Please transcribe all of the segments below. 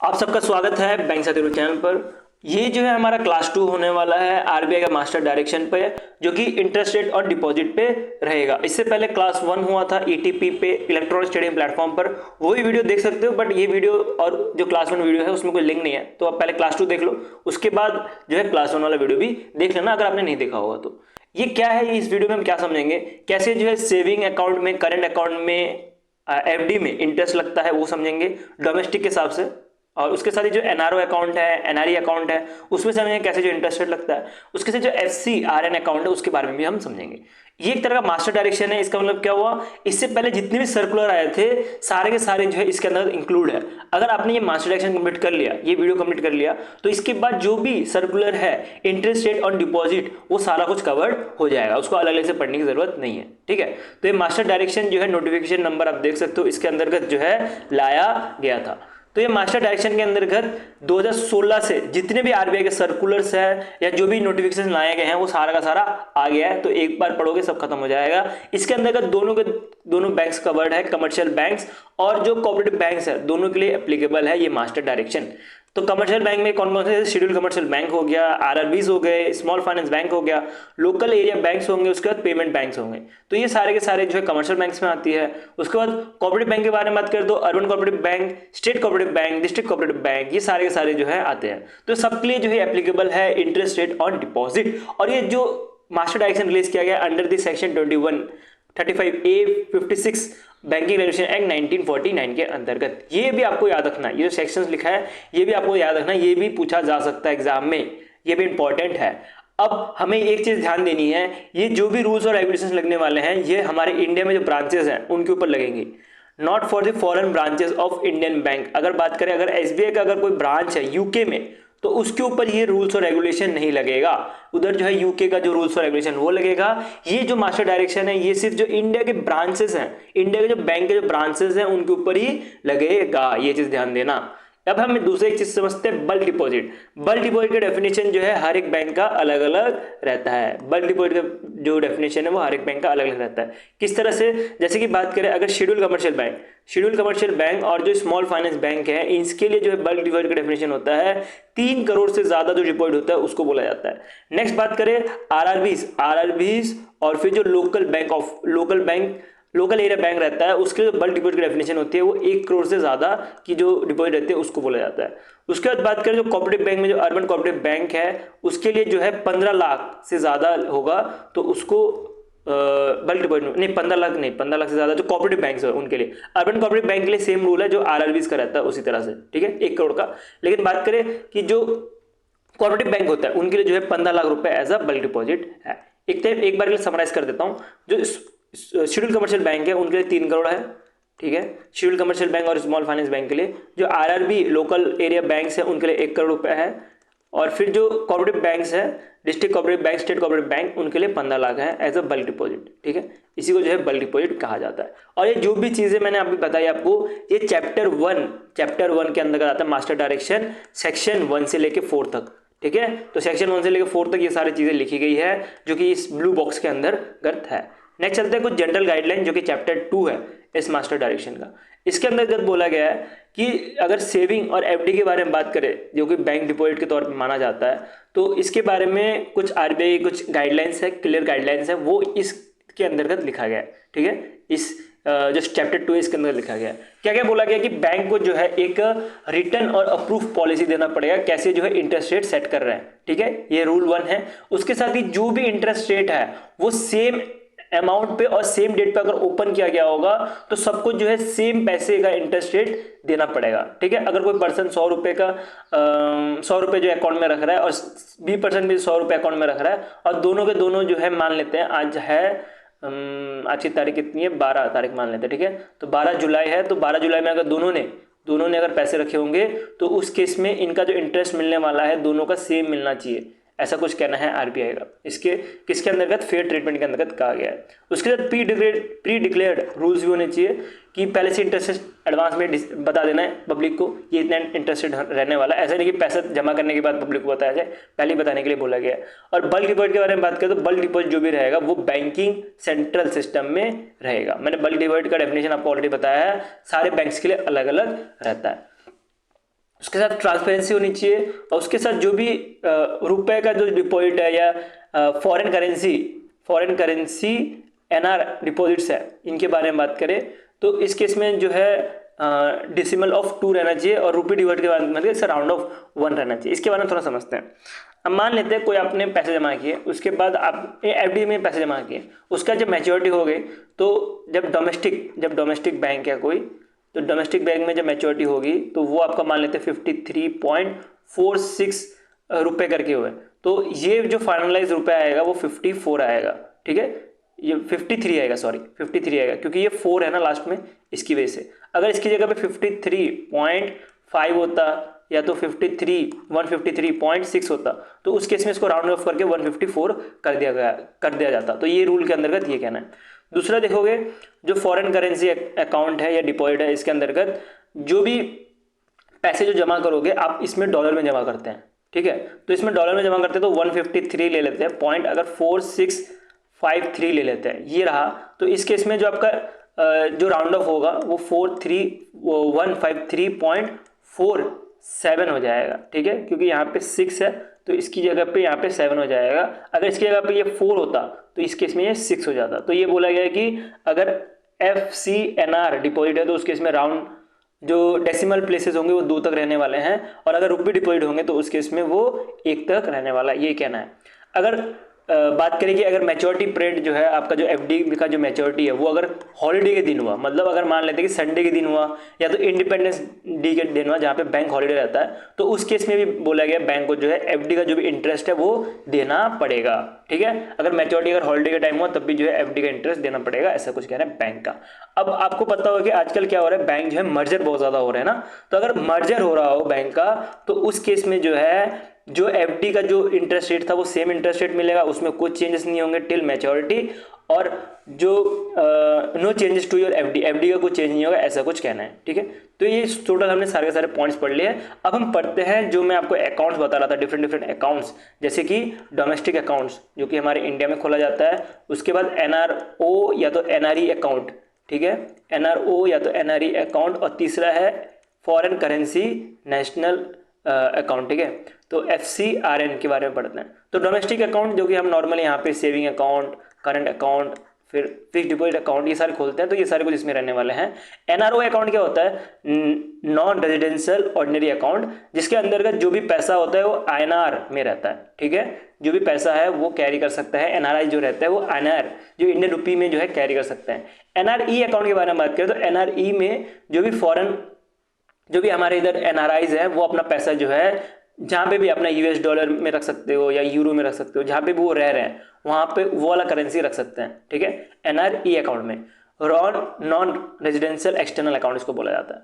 आप सबका स्वागत है बैंक साथी चैनल पर। ये जो है हमारा क्लास 2 होने वाला है आरबीआई का मास्टर डायरेक्शन पे, जो कि इंटरेस्ट रेट और डिपॉजिट पे रहेगा। इससे पहले क्लास 1 हुआ था ईटीपी पे, इलेक्ट्रॉनिक ट्रेडिंग प्लेटफॉर्म पर। वही वीडियो देख सकते हो, बट ये वीडियो और जो क्लास 1 वीडियो है उसमें कोई लिंक नहीं है, तो आप पहले क्लास 2 देख लो, उसके बाद जो है क्लास 1 वाला वीडियो भी देख लेना अगर आपने नहीं देखा होगा तो। ये क्या है, इस वीडियो में हम क्या समझेंगे, कैसे जो है सेविंग अकाउंट में, करंट अकाउंट में, एफडी में इंटरेस्ट लगता है वो समझेंगे डोमेस्टिक के हिसाब से। और उसके साथ ही जो एनआरओ अकाउंट है, एनआरई अकाउंट है, उसमें समझेंगे कैसे जो इंटरेस्ट रेट लगता है। उसके साथ जो एफसी आरएन अकाउंट है उसके बारे में भी हम समझेंगे। ये एक तरह का मास्टर डायरेक्शन है। इसका मतलब क्या हुआ, इससे पहले जितने भी सर्कुलर आए थे सारे के सारे जो है इसके अंदर इंक्लूड है। अगर आपने ये मास्टर डायरेक्शन कंप्लीट कर लिया, ये वीडियो कंप्लीट कर लिया, तो इसके बाद जो भी सर्कुलर है इंटरेस्ट रेट ऑन डिपॉजिट वो सारा कुछ कवर्ड हो जाएगा, उसको अलग अलग से पढ़ने की जरूरत नहीं है। ठीक है, तो ये मास्टर डायरेक्शन जो है नोटिफिकेशन नंबर आप देख सकते हो, इसके अंतर्गत जो है लाया गया था। तो ये मास्टर डायरेक्शन के अंतर्गत 2016 से जितने भी आरबीआई के सर्कुलर्स है या जो भी नोटिफिकेशन लाए गए हैं वो सारा का सारा आ गया है। तो एक बार पढ़ोगे सब खत्म हो जाएगा। इसके अंतर्गत दोनों बैंक्स कवर्ड है, कमर्शियल बैंक्स और जो कोऑपरेटिव बैंक्स है, दोनों के लिए एप्लीकेबल है ये मास्टर डायरेक्शन। तो कमर्शियल बैंक में कौन कौन से, शेड्यूल कमर्शियल बैंक हो गया, आरआरबीज हो गए, स्मॉल फाइनेंस बैंक हो गया, लोकल एरिया बैंक्स होंगे, उसके बाद पेमेंट बैंक्स होंगे। तो ये सारे के सारे जो है कमर्शियल बैंक्स में आती है। उसके बाद कोऑपरेटिव बैंक के बारे में बात करें तो urban cooperative bank, state cooperative bank, district cooperative bank, ये सारे के सारे जो है आते हैं। तो सबके लिए जो है एप्लीकेबल है इंटरेस्ट रेट ऑन डिपॉजिट। और ये जो मास्टर डायरेक्शन रिलीज किया गया under this section 35A 56 banking regulation act 1949 के अंतर्गत। ये भी आपको याद रखना, ये जो सेक्शंस लिखा है ये भी आपको याद रखना, ये भी पूछा जा सकता है एग्जाम में, ये भी इंपॉर्टेंट है। अब हमें एक चीज ध्यान देनी है, ये जो भी रूल्स और रेगुलेशंस लगने वाले हैं ये हमारे इंडिया में जो ब्रांचेस हैं उनके ऊपर लगेंगे, not for the foreign branches of Indian bank. अगर बात करें, अगर एसबीआई का अगर कोई ब्रांच है यूके में तो उसके ऊपर ये रूल्स और रेगुलेशन नहीं लगेगा, उधर जो है यूके का जो रूल्स और रेगुलेशन वो लगेगा। ये जो मास्टर डायरेक्शन है ये सिर्फ जो इंडिया के ब्रांचेस हैं, इंडिया के जो बैंक के जो ब्रांचेस हैं उनके ऊपर ही लगेगा, ये चीज ध्यान देना। अब हम दूसरी एक चीज समझते हैं, बल्क डिपॉजिट। बल्क डिपॉजिट का डेफिनेशन जो है हर एक बैंक का अलग अलग रहता है। बल्क डिपॉजिट का जो डेफिनेशन है वो हर एक बैंक का अलग अलग रहता है। किस तरह से, जैसे कि बात करें अगर शेड्यूल कमर्शियल बैंक और जो स्मॉल फाइनेंस बैंक है इसके लिए जो है बल्क डिपॉजिट का डेफिनेशन होता है 3 करोड़ से ज्यादा जो डिपॉजिट होता है उसको बोला जाता है। नेक्स्ट बात करें आरआरबीज और फिर जो लोकल एरिया बैंक रहता है उसके जो बल्क डिपॉजिट की डेफिनेशन होती है वो 1 करोड़ से ज्यादा की जो डिपॉजिट रहती है उसको बोला जाता है। उसके बाद बात करें जो कोऑपरेटिव बैंक में, जो अर्बन कोऑपरेटिव बैंक है उसके लिए जो है 15 लाख से ज्यादा होगा तो उसको बल्क डिपॉजिट नहीं, 15 लाख से ज्यादा जो कोऑपरेटिव बैंक है उनके लिए। अर्बन कोऑपरेटिव बैंक के लिए सेम रूल है जो आरआरबीज का रहता है उसी तरह से, ठीक है, 1 करोड़ का। लेकिन बात करें कि जो कोऑपरेटिव बैंक होता है उनके लिए जो है 15 लाख रुपए एज अ बल्क डिपॉजिट है। एक बार के लिए समराइज कर देता हूं, जो शेड्यूल कमर्शियल बैंक है उनके लिए 3 करोड़ है, ठीक है, शेड्यूल कमर्शियल बैंक और स्मॉल फाइनेंस बैंक के लिए। जो आरआरबी लोकल एरिया बैंक्स है उनके लिए 1 करोड़ रुपए है। और फिर जो कोऑपरेटिव बैंक्स है, district cooperative bank, state cooperative bank, उनके लिए 15 लाख है एज अ बल्क डिपॉजिट, ठीक है। इसी को जो है बल्क डिपॉजिट कहा जाता है। और ये जो भी चीजें मैंने अभी बताई आपको, ये चैप्टर 1 के अंदर आता है मास्टर डायरेक्शन, सेक्शन 1 से लेके 4 तक, ठीक है। तो सेक्शन 1 से लेकर 4 तक ये सारी चीजें लिखी गई है जो कि इस ब्लू बॉक्स के अंदर गर्त है। नेक्स्ट चलते हैं कुछ जनरल गाइडलाइन जो कि चैप्टर 2 है इस मास्टर डायरेक्शन का। इसके अंतर्गत बोला गया है कि अगर सेविंग और एफडी के बारे में बात करें जो कि बैंक डिपॉजिट के तौर पर माना जाता है, तो इसके बारे में कुछ आरबीआई कुछ गाइडलाइंस है, क्लियर गाइडलाइंस है, वो इसके अंतर्गत लिखा गया है, ठीक है। इस जो चैप्टर 2 इसके अंदर लिखा गया है, क्या क्या बोला गया कि बैंक को जो है एक रिटर्न और अप्रूव पॉलिसी देना पड़ेगा कैसे जो है इंटरेस्ट रेट सेट कर रहे हैं, ठीक है, ये रूल 1 है। उसके साथ ही जो भी इंटरेस्ट रेट है वो सेम अमाउंट पे और सेम डेट पे अगर ओपन किया गया होगा तो सबको जो है सेम पैसे का इंटरेस्ट रेट देना पड़ेगा, ठीक है। अगर कोई पर्सन 100 रुपए का 100 रुपए जो अकाउंट में रख रहा है और B% भी 100 रुपए अकाउंट में रख रहा है और दोनों के दोनों जो है मान लेते हैं आज है आज की तारीख कितनी है, 12 तारीख मान लेते हैं, ठीक है। तो 12 जुलाई है, तो 12 जुलाई में अगर दोनों ने अगर पैसे रखे होंगे तो उस केस में इनका जो इंटरेस्ट मिलने वाला है दोनों का सेम मिलना चाहिए, ऐसा कुछ कहना है आरबीआई का। इसके किसके अंतर्गत, फेयर ट्रीटमेंट के अंतर्गत कहा गया है। उसके बाद प्री डिक्लेयर्ड रूल्स भी होने चाहिए कि पहले से इंटरेस्ट एडवांस में बता देना है पब्लिक को, ये इतना इंटरेस्टेड रहने वाला है, ऐसा नहीं कि पैसा जमा करने के बाद पब्लिक को बताया जाए, पहले ही बताने के लिए बोला गया है। और बल्क डिपॉजिट के बारे में बात करें तो बल्क डिपॉजिट जो भी रहेगा वो बैंकिंग सेंट्रल सिस्टम में रहेगा। मैंने बल्क डिपॉजिट का डेफिनेशन आपको ऑलरेडी बताया है, सारे बैंक्स के लिए अलग अलग रहता है। उसके साथ ट्रांसपेरेंसी होनी चाहिए, और उसके साथ जो भी रुपए का जो डिपॉजिट है या फॉरेन करेंसी एनआर डिपॉजिट्स है, इनके बारे में बात करें तो इस केस में जो है डेसिमल ऑफ 2 रहना चाहिए, और रुपी डिवाइड के बारे में मतलब राउंड ऑफ 1 रहना चाहिए। इसके बारे में थोड़ा समझते हैं। अब मान लेते हैं कोई आपने पैसे जमा किए, उसके बाद आप एफडी में पैसे जमा किए, उसका जब मैच्योरिटी हो गई तो जब डोमेस्टिक बैंक है कोई, तो डोमेस्टिक बैंक में जब मैच्योरिटी होगी तो वो आपका मान लेते हैं 53.46 रुपए करके हुए, तो ये जो फाइनलाइज रुपए आएगा वो 54 आएगा, ठीक है, ये 53 आएगा, सॉरी 53 आएगा, क्योंकि ये 4 है ना लास्ट में, इसकी वजह से। अगर इसकी जगह पे 53.5 होता या तो 153.6 होता, तो उस केस में इसको राउंड ऑफ करके 154 कर दिया जाता। तो ये रूल के अंतर्गत ये कहना है। दूसरा देखोगे, जो फॉरेन करेंसी अकाउंट है या डिपॉजिट है, इसके अंतर्गत जो भी पैसे जो जमा करोगे आप इसमें डॉलर में जमा करते हैं, ठीक है, तो इसमें डॉलर में जमा करते हैं तो 153 ले लेते हैं पॉइंट, अगर 4653 ले लेते हैं, ये रहा। तो इस केस में जो आपका जो राउंड ऑफ होगा वो 153.47 हो जाएगा, ठीक है, क्योंकि यहाँ पे 6 है तो इसकी जगह पे यहाँ पे 7 हो जाएगा। अगर इसकी जगह पे ये 4 होता तो इस केस में ये 6 हो जाता। तो ये बोला गया है कि अगर FCNR डिपॉजिट है तो उस केस में राउंड जो डेसिमल प्लेसेस होंगे वो 2 तक रहने वाले हैं, और अगर रुपी डिपॉजिट होंगे तो उस केस में वो 1 तक रहने वाला है, ये कहना है। अगर बात करें कि अगर मैच्योरिटी पीरियड जो है आपका, जो एफडी का जो मैच्योरिटी है वो अगर हॉलीडे के दिन हुआ, मतलब अगर मान लेते हैं कि संडे के दिन हुआ या तो इंडिपेंडेंस डे के दिन हुआ जहाँ पे बैंक हॉलीडे रहता है, तो उस केस में भी बोला गया बैंक को जो है एफडी का जो भी इंटरेस्ट है वो देना पड़ेगा, ठीक है। अगर मैच्योरिटी अगर हॉलीडे के टाइम हुआ तब भी जो है एफडी का इंटरेस्ट देना पड़ेगा, ऐसा कुछ कह रहा है बैंक का। अब आपको पता होगा कि आजकल क्या हो रहा है, बैंक जो है मर्जर बहुत ज्यादा हो रहे हैं ना, तो अगर मर्जर हो रहा हो बैंक का तो उस केस में जो है जो एफडी का जो इंटरेस्ट रेट था वो सेम इंटरेस्ट रेट मिलेगा, उसमें कुछ चेंजेस नहीं होंगे टिल मैच्योरिटी, और जो no changes to your FD का कुछ चेंज नहीं होगा, ऐसा कुछ कहना है, ठीक है। तो ये टोटल हमने सारे के सारे पॉइंट्स पढ़ लिए। अब हम पढ़ते हैं जो मैं आपको अकाउंट्स बता रहा था, डिफरेंट अकाउंट्स, जैसे कि डोमेस्टिक अकाउंट्स जो कि हमारे इंडिया में खोला जाता है, उसके बाद एनआरओ या तो एनआरई अकाउंट, ठीक है, एनआरओ या तो एनआरई अकाउंट, और तीसरा है फॉरेन करेंसी नेशनल अकाउंट, ठीक है। तो FCRN के बारे में पढ़ते हैं। तो डोमेस्टिक अकाउंट जो कि हम नॉर्मली यहाँ पे सेविंग अकाउंट, करंट अकाउंट, फिर फिक्स डिपॉजिट अकाउंट, ये सारे खोलते हैं, तो ये सारे कुछ इसमें रहने वाले हैं। एनआरओ अकाउंट क्या होता है, नॉन रेजिडेंशियल ऑर्डिनरी अकाउंट, जिसके अंतर्गत जो भी पैसा होता है वो INR में रहता है, ठीक है, जो भी पैसा है वो कैरी कर सकता है। NRI जो रहता है वो INR जो इंडियन रुपी में जो है कैरी कर सकते हैं। NRE अकाउंट के बारे में बात करें तो NRE में जो भी फॉरेन, जो भी हमारे इधर NRIs हैं वो अपना पैसा जो है जहाँ पे भी अपना US डॉलर में रख सकते हो या यूरो में रख सकते हो, जहाँ पे भी वो रह रहे हैं वहाँ पे वो वाला करेंसी रख सकते हैं, ठीक है, NRE अकाउंट में। नॉन रेजिडेंशियल एक्सटर्नल अकाउंट इसको बोला जाता है।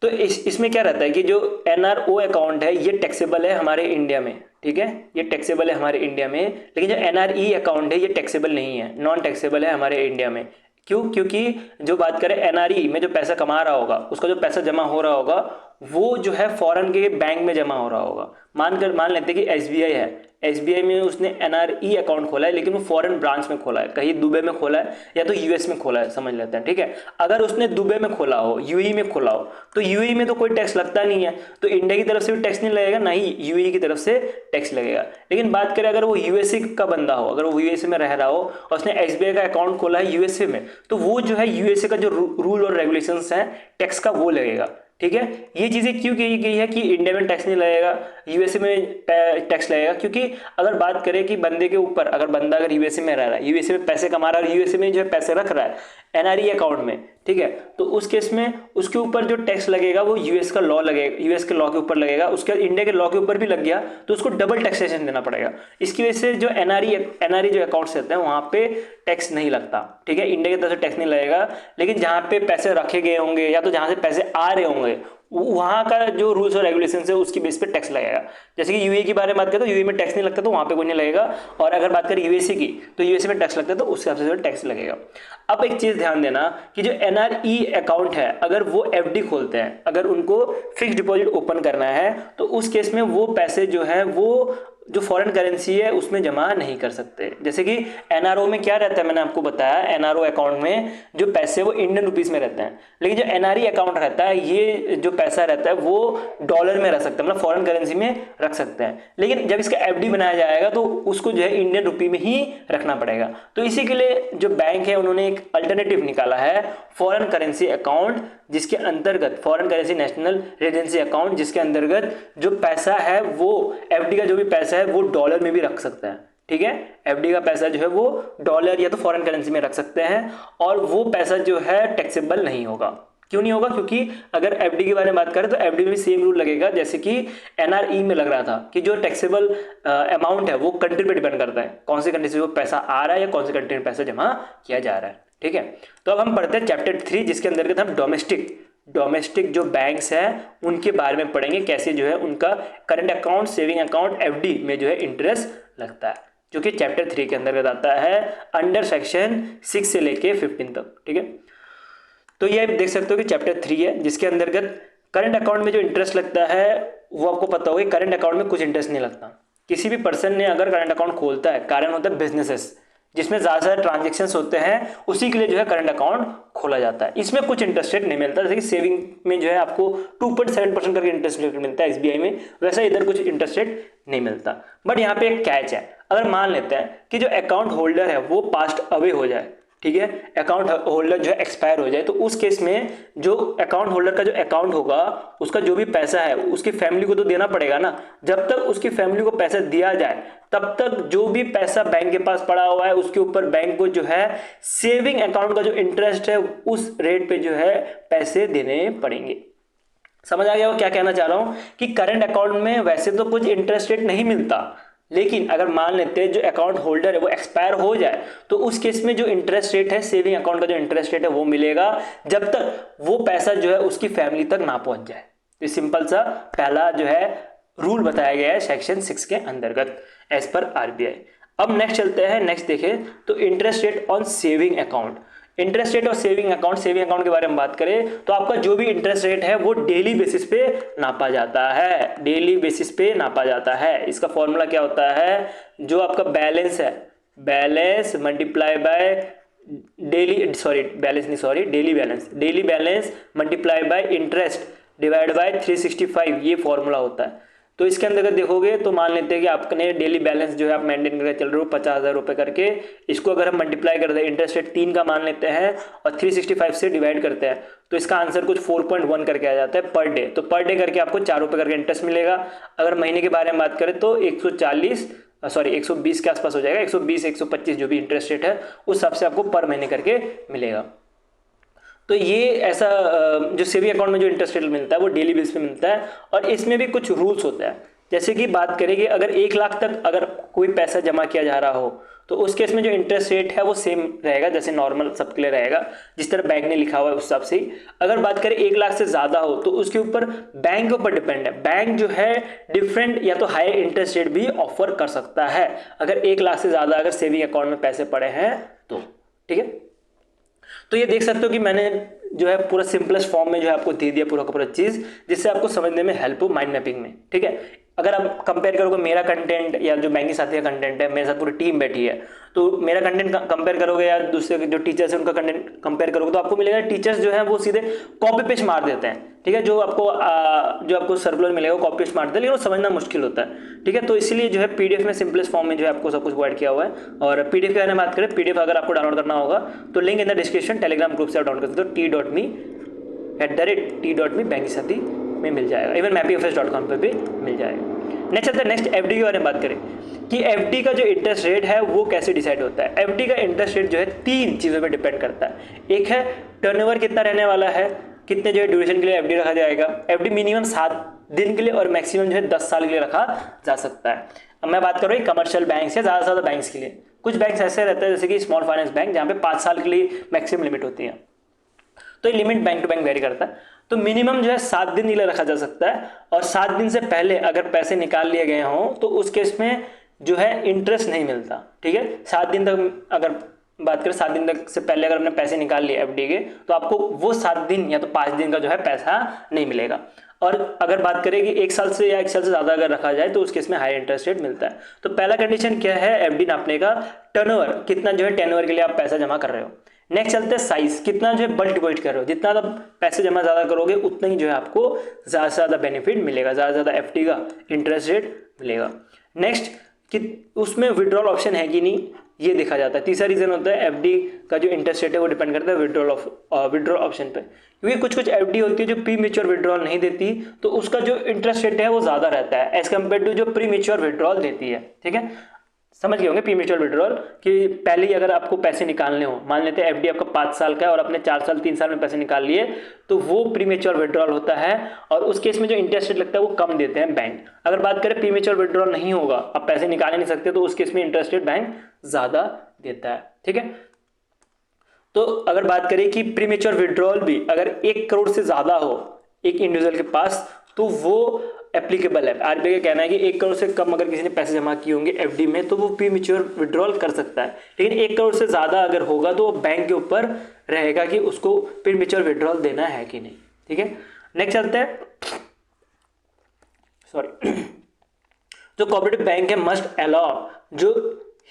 तो इसमें क्या रहता है कि जो NRO अकाउंट है ये टैक्सेबल है हमारे इंडिया में, ठीक है, ये टैक्सेबल है हमारे इंडिया में, लेकिन जो NRE अकाउंट है ये टैक्सेबल नहीं है, नॉन टैक्सेबल है हमारे इंडिया में। क्यों? क्योंकि जो बात करें NRE में जो पैसा कमा रहा होगा, उसका जो पैसा जमा हो रहा होगा वो जो है फॉरेन के बैंक में जमा हो रहा होगा। मान लेते हैं कि SBI है, SBI में उसने NRE अकाउंट खोला है, लेकिन वो फॉरेन ब्रांच में खोला है, कहीं दुबई में खोला है या तो US में खोला है, समझ लेते हैं, ठीक है। अगर उसने दुबई में खोला हो, UAE में खोला हो, तो UAE में तो कोई टैक्स लगता नहीं है, तो इंडिया की तरफ से भी टैक्स नहीं लगेगा, ना ही UAE की तरफ से टैक्स लगेगा। लेकिन बात करें अगर वो USA का बंदा हो, अगर वो USA में रह रहा हो और उसने SBI का अकाउंट खोला है USA में, तो वो जो है USA का जो रूल और रेगुलेशंस हैं टैक्स का वो लगेगा, ठीक है। ये चीज़ें क्यों कही गई है कि इंडिया में टैक्स नहीं लगेगा, USA में टैक्स लगेगा, क्योंकि अगर बात करें कि बंदे के ऊपर, अगर बंदा अगर USA में रह रहा है, USA में पैसे कमा रहा है और USA में जो है पैसे रख रहा है NRE अकाउंट में, ठीक है, तो उस केस में उसके ऊपर जो टैक्स लगेगा वो US का लॉ लगेगा, US के लॉ के ऊपर लगेगा, उसके बाद इंडिया के लॉ के ऊपर भी लग गया तो उसको डबल टैक्सेशन देना पड़ेगा। इसकी वजह से जो NRE जो अकाउंट्स रहते हैं वहाँ पे टैक्स नहीं लगता, ठीक है, इंडिया की तरफ से टैक्स नहीं लगेगा। लेकिन जहाँ पे पैसे रखे गए होंगे या तो जहाँ से पैसे आ रहे होंगे वहाँ का जो रूल्स और रेगुलेशन है उसकी बेस पे टैक्स लगेगा। जैसे कि UAE की बारे में बात करें तो UAE में टैक्स नहीं लगता तो वहाँ पे कोई नहीं लगेगा, और अगर बात करें USA की तो USA में टैक्स लगता है तो उस हिसाब से टैक्स लगेगा। अब एक चीज ध्यान देना कि जो एनआरई अकाउंट है, अगर वो एफडी खोलते हैं, अगर उनको फिक्स डिपॉजिट ओपन करना है, तो उस केस में वो पैसे जो है वो जो फॉरेन करेंसी है उसमें जमा नहीं कर सकते। जैसे कि एनआरओ में क्या रहता है, मैंने आपको बताया, एनआरओ अकाउंट में जो पैसे वो इंडियन रुपीस में रहते हैं, लेकिन जो एनआरई अकाउंट रहता है, ये जो पैसा रहता है वो डॉलर में रख सकते हैं, मतलब फॉरेन करेंसी में रख सकते हैं। लेकिन जब इसका एफडी बनाया जाएगा तो उसको जो है इंडियन रुपी में ही रखना पड़ेगा। तो इसी के लिए जो बैंक है उन्होंने एक अल्टरनेटिव निकाला है, फॉरेन करेंसी अकाउंट, जिसके अंतर्गत foreign currency national residency account, जिसके अंतर्गत जो पैसा है वो एफडी का जो भी पैसा है वो डॉलर में भी रख सकते हैं। ठीक है, एफडी का पैसा जो है वो डॉलर या तो फॉरेन करेंसी में रख सकते हैं, और वो पैसा जो है टैक्सेबल नहीं होगा। क्यों नहीं होगा? क्योंकि अगर एफडी के बारे में बात करें तो एफडी में भी सेम रूल लगेगा जैसे कि एनआरई में लग रहा था, कि जो टैक्सेबल अमाउंट है वो कंट्री पे डिपेंड करता है, कौन सी कंट्री से वो पैसा आ रहा है या कौन सी कंट्री में पैसा जमा किया जा रहा है। ठीक है, तो अब हम पढ़ते हैं चैप्टर 3, जिसके अंतर्गत हम डोमेस्टिक जो बैंक्स हैं उनके बारे में पढ़ेंगे, कैसे जो है उनका current account, saving account, FD में जो है इंटरेस्ट लगता है, जो कि चैप्टर 3 के अंतर्गत आता है, अंडर सेक्शन 6 से लेके 15 तक। ठीक है, तो ये आप देख सकते हो कि चैप्टर 3 है, जिसके अंतर्गत करंट अकाउंट में जो इंटरेस्ट लगता है वो आपको पता होगा। करंट अकाउंट में कुछ इंटरेस्ट नहीं लगता। किसी भी पर्सन ने अगर करंट अकाउंट खोलता है, कारण होता है बिजनेसेस, जिसमें ज़्यादा से ज़्यादा ट्रांजेक्शंस होते हैं, उसी के लिए जो है करंट अकाउंट खोला जाता है। इसमें कुछ इंटरेस्ट रेट नहीं मिलता, जैसे कि सेविंग में जो है आपको 2.7% करके इंटरेस्ट रेट मिलता है एसबीआई में, वैसा इधर कुछ इंटरेस्ट रेट नहीं मिलता। बट यहाँ पे एक कैच है, अगर मान लेते हैं कि जो अकाउंट होल्डर है वो पास्ट अवे हो जाए, ठीक है, अकाउंट होल्डर जो है एक्सपायर हो जाए, तो उस केस में जो अकाउंट होल्डर का जो अकाउंट होगा उसका जो भी पैसा है उसकी फैमिली को तो देना पड़ेगा ना। जब तक उसकी फैमिली को पैसा दिया जाए तब तक जो भी पैसा बैंक के पास पड़ा हुआ है उसके ऊपर बैंक को जो है सेविंग अकाउंट का जो इंटरेस्ट है उस रेट पे जो है पैसे देने पड़ेंगे। समझ आ गया वो क्या कहना चाह रहा हूं, कि करंट अकाउंट में वैसे तो कुछ इंटरेस्ट रेट नहीं मिलता, लेकिन अगर मान लेते हैं जो अकाउंट होल्डर है वो एक्सपायर हो जाए तो उस केस में जो इंटरेस्ट रेट है, सेविंग अकाउंट का जो इंटरेस्ट रेट है वो मिलेगा, जब तक वो पैसा जो है उसकी फैमिली तक ना पहुंच जाए। तो सिंपल सा पहला जो है रूल बताया गया है सेक्शन 6 के अंतर्गत एज पर आरबीआई। अब नेक्स्ट चलते हैं, नेक्स्ट देखें तो interest rate on saving account. Interest rate और सेविंग अकाउंट के बारे में बात करें तो आपका जो भी इंटरेस्ट रेट है वो डेली बेसिस पे नापा जाता है, डेली बेसिस पे नापा जाता है। इसका फॉर्मूला क्या होता है, जो आपका बैलेंस है, balance multiply by daily balance multiply by interest divide by 365, ये फॉर्मूला होता है। तो इसके अंदर देखोगे तो मान लेते हैं कि आपने डेली बैलेंस जो है आप मेंटेन करके चल रहे हो 50,000 रुपये करके, इसको अगर हम मल्टीप्लाई करते हैं, इंटरेस्ट रेट 3 का मान लेते हैं और 365 से डिवाइड करते हैं, तो इसका आंसर कुछ 4.1 करके आ जाता है पर डे। तो पर डे करके आपको 4 रुपये करके इंटरेस्ट मिलेगा। अगर महीने के बारे में बात करें तो 120 के आसपास हो जाएगा, 120-125 जो भी इंटरेस्ट रेट है उस हिसाब से आपको पर महीने करके मिलेगा। तो ये ऐसा जो सेविंग अकाउंट में जो इंटरेस्ट रेट मिलता है वो डेली बेस पे मिलता है, और इसमें भी कुछ रूल्स होते हैं। जैसे कि बात करेंगे अगर 1 लाख तक अगर कोई पैसा जमा किया जा रहा हो तो उस केस में जो इंटरेस्ट रेट है वो सेम रहेगा, जैसे नॉर्मल सबके लिए रहेगा, जिस तरह बैंक ने लिखा हुआ है उस हिसाब से ही। अगर बात करें 1 लाख से ज़्यादा हो तो उसके ऊपर बैंक के ऊपर डिपेंड है, बैंक जो है डिफरेंट या तो हायर इंटरेस्ट रेट भी ऑफर कर सकता है अगर 1 लाख से ज़्यादा अगर सेविंग अकाउंट में पैसे पड़े हैं तो। ठीक है, तो ये देख सकते हो कि मैंने जो है पूरा सिंपलेस्ट फॉर्म में जो है आपको दे दिया पूरा का पूरा चीज़, जिससे आपको समझने में हेल्प हो माइंड मैपिंग में। ठीक है, अगर आप कंपेयर करोगे मेरा कंटेंट या जो बैंकिंग साथी का कंटेंट है, मेरे साथ पूरी टीम बैठी है, तो मेरा कंटेंट कंपेयर करोगे या दूसरे जो टीचर्स हैं उनका कंटेंट कंपेयर करोगे तो आपको मिलेगा टीचर्स जो है वो सीधे कॉपी पेस्ट मार देते हैं। ठीक है, जो आपको सर्कुलर मिलेगा कॉपी पेस्ट मार देते हैं, लेकिन वो समझना मुश्किल होता है। ठीक है, तो इसीलिए जो है पीडीएफ में सिंपलेस्ट फॉर्म में जो है आपको सब कुछ प्रोवाइड किया हुआ है। और पीडीएफ के बारे में बात करें, पीडीएफ अगर आपको डाउनलोड करना होगा तो link in the description, Telegram group से आप डाउनलोड कर सकते हो, t.me बैंकिंग साथी में मिल जाएगा, इवन mappyoffice.com पे भी मिल जाएगा। नेक्स्ट चलते हैं नेक्स्ट एफडी के बारे में बात करें कि एफडी का जो इंटरेस्ट रेट है वो कैसे डिसाइड होता है। एफडी का इंटरेस्ट रेट जो है 3 चीज़ों पे डिपेंड करता है। एक है टर्नओवर कितना रहने वाला है, कितने जो है ड्यूरेशन के लिए एफडी रखा जाएगा। एफडी मिनिमम 7 दिन के लिए और मैक्सिमम जो है 10 साल के लिए रखा जा सकता है। अब मैं बात कर रहा हूँ कमर्शियल बैंक से ज़्यादा से ज़्यादा बैंक्स के लिए। कुछ बैंक ऐसे रहते हैं जैसे कि स्मॉल फाइनेंस बैंक, जहाँ पे 5 साल के लिए मैक्सिमम लिमिट होती है, तो ये limit bank to bank vary करता है। तो मिनिमम जो है 7 दिन के लिए रखा जा सकता है, और 7 दिन से पहले अगर पैसे निकाल लिए गए हों तो उस केस में जो है इंटरेस्ट नहीं मिलता। ठीक है, 7 दिन तक अगर बात करें 7 दिन तक से पहले अगर आपने पैसे निकाल लिए एफडी के, तो आपको वो 7 दिन या तो 5 दिन का जो है पैसा नहीं मिलेगा। और अगर बात करें कि 1 साल से या 1 साल से ज़्यादा अगर रखा जाए तो उस केस में हाई इंटरेस्ट रेट मिलता है। तो पहला कंडीशन क्या है एफडी नापने का, टर्नओवर, कितना जो है टर्नओवर के लिए आप पैसा जमा कर रहे हो। नेक्स्ट चलते हैं साइज, कितना जो है बल्क डिपॉजिट कर रहे हो, जितना आप पैसे जमा ज़्यादा करोगे उतना ही जो है आपको ज़्यादा से ज़्यादा बेनिफिट मिलेगा, ज़्यादा से ज़्यादा एफडी का इंटरेस्ट रेट मिलेगा। नेक्स्ट कि उसमें विड्रॉल ऑप्शन है कि नहीं, ये देखा जाता है। तीसरा रीजन होता है एफडी का जो इंटरेस्ट रेट है वो डिपेंड करता है विड्रॉल ऑप्शन पे, क्योंकि कुछ कुछ एफडी होती है जो प्री मेच्योर विड्रॉल नहीं देती, तो उसका जो इंटरेस्ट रेट है वो ज़्यादा रहता है एज कम्पेयर टू जो प्री मेच्योर विड्रॉल देती है। ठीक है, समझ गए होंगे प्री मेच्योर विड्रॉल कि पहले ही अगर आपको पैसे निकालने हो, मान लेते हैं एफडी आपका 5 साल का है और आपने 4 साल 3 साल में पैसे निकाल लिए, तो वो प्री मेच्योर विड्रॉल होता है और उस केस में जो इंटरेस्ट रेट लगता है वो कम देते हैं बैंक। अगर बात करें प्री मेच्योर विड्रॉल नहीं होगा, आप पैसे निकाल नहीं सकते, तो उस केस में इंटरेस्ट रेट बैंक ज़्यादा देता है। ठीक है, तो अगर बात करें कि प्री मेच्योर विड्रॉल भी अगर 1 करोड़ से ज़्यादा हो एक इंडिविजुअल के पास, तो वो एप्लीकेबल है। आरबीआई का कहना है कि 1 करोड़ से कम अगर किसी ने पैसे जमा किए होंगे एफडी में तो वो प्री मेच्योर विड्रॉल कर सकता है, लेकिन 1 करोड़ से ज़्यादा अगर होगा तो वो बैंक के ऊपर रहेगा कि उसको प्री मेच्योर विड्रॉल देना है कि नहीं। ठीक है, नेक्स्ट चलते हैं, सॉरी, जो कोऑपरेटिव बैंक है मस्ट अलाउ जो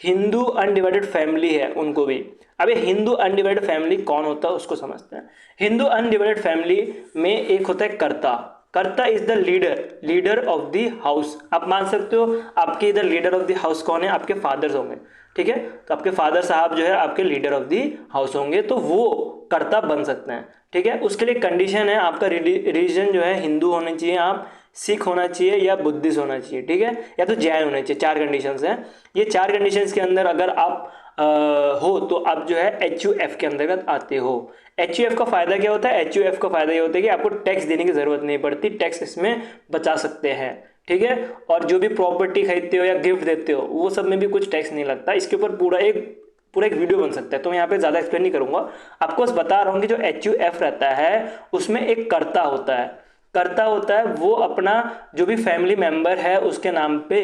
हिंदू अनडिवाइडेड फैमिली है उनको भी। अब ये हिंदू अनडिवाइडेड फैमिली कौन होता है उसको समझते हैं। हिंदू अनडिवाइडेड फैमिली में एक होता है कर्ता, कर्ता is the leader of the house. आप मान सकते हो आपके इधर लीडर ऑफ द हाउस कौन है, आपके फादर्स होंगे। ठीक है, तो आपके फादर साहब जो है आपके लीडर ऑफ द हाउस होंगे, तो वो कर्ता बन सकते हैं। ठीक है, उसके लिए कंडीशन है आपका रिलीजन जो है हिंदू होना चाहिए, आप सिख होना चाहिए या बुद्धिस्ट होना चाहिए। ठीक है, या तो जैन होना चाहिए। 4 कंडीशंस हैं। ये 4 कंडीशंस के अंदर अगर आप हो तो आप जो है HUF के अंतर्गत आते हो। HUF का फायदा क्या होता है, HUF का फायदा ये होता है कि आपको टैक्स देने की जरूरत नहीं पड़ती, टैक्स इसमें बचा सकते हैं। ठीक है, और जो भी प्रॉपर्टी खरीदते हो या गिफ्ट देते हो वो सब में भी कुछ टैक्स नहीं लगता। इसके ऊपर पूरा एक वीडियो बन सकता है, तो मैं यहाँ पे ज़्यादा एक्सप्लेन नहीं करूँगा, आपको बस बता रहा हूँ कि जो HUF रहता है उसमें एक कर्ता होता है। कर्ता होता है वो अपना जो भी फैमिली मेंबर है उसके नाम पे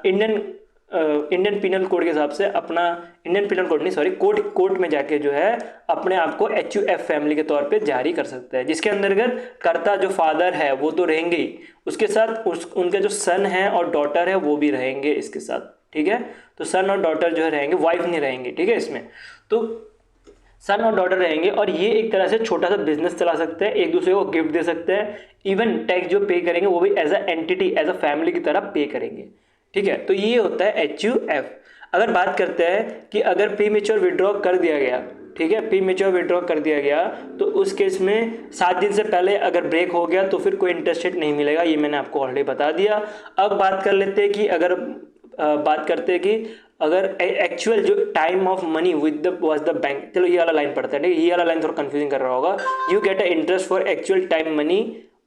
इंडियन पिनल कोड के हिसाब से अपना, इंडियन पिनल कोड नहीं सॉरी, कोर्ट में जाके जो है अपने आप को HUF फैमिली के तौर पे जारी कर सकता है, जिसके अंतर्गत कर्ता जो फादर है वो तो रहेंगे ही, उसके साथ उनके जो सन है और डॉटर है वो भी रहेंगे इसके साथ। ठीक है, तो सन और डॉटर जो है रहेंगे, वाइफ नहीं रहेंगे। ठीक है, इसमें तो सन और डॉटर रहेंगे और ये एक तरह से छोटा सा बिजनेस चला सकते हैं, एक दूसरे को गिफ्ट दे सकते हैं, इवन टैक्स जो पे करेंगे वो भी as a entity as a family की तरह पे करेंगे। ठीक है, तो ये होता है HUF। अगर बात करते हैं कि अगर प्री मेच्योर विड्रॉ कर दिया गया, ठीक है, प्री मेच्योर विड्रॉ कर दिया गया तो उस केस में 7 दिन से पहले अगर ब्रेक हो गया तो फिर कोई इंटरेस्ट रेट नहीं मिलेगा, ये मैंने आपको ऑलरेडी बता दिया। अब बात कर लेते हैं कि अगर अगर एक्चुअल जो time of money with the was the bank, चलो ये वाला लाइन पढ़ते हैं। ठीक है, ये वाला लाइन थोड़ा कंफ्यूजिंग कर रहा होगा। You get a interest for actual time money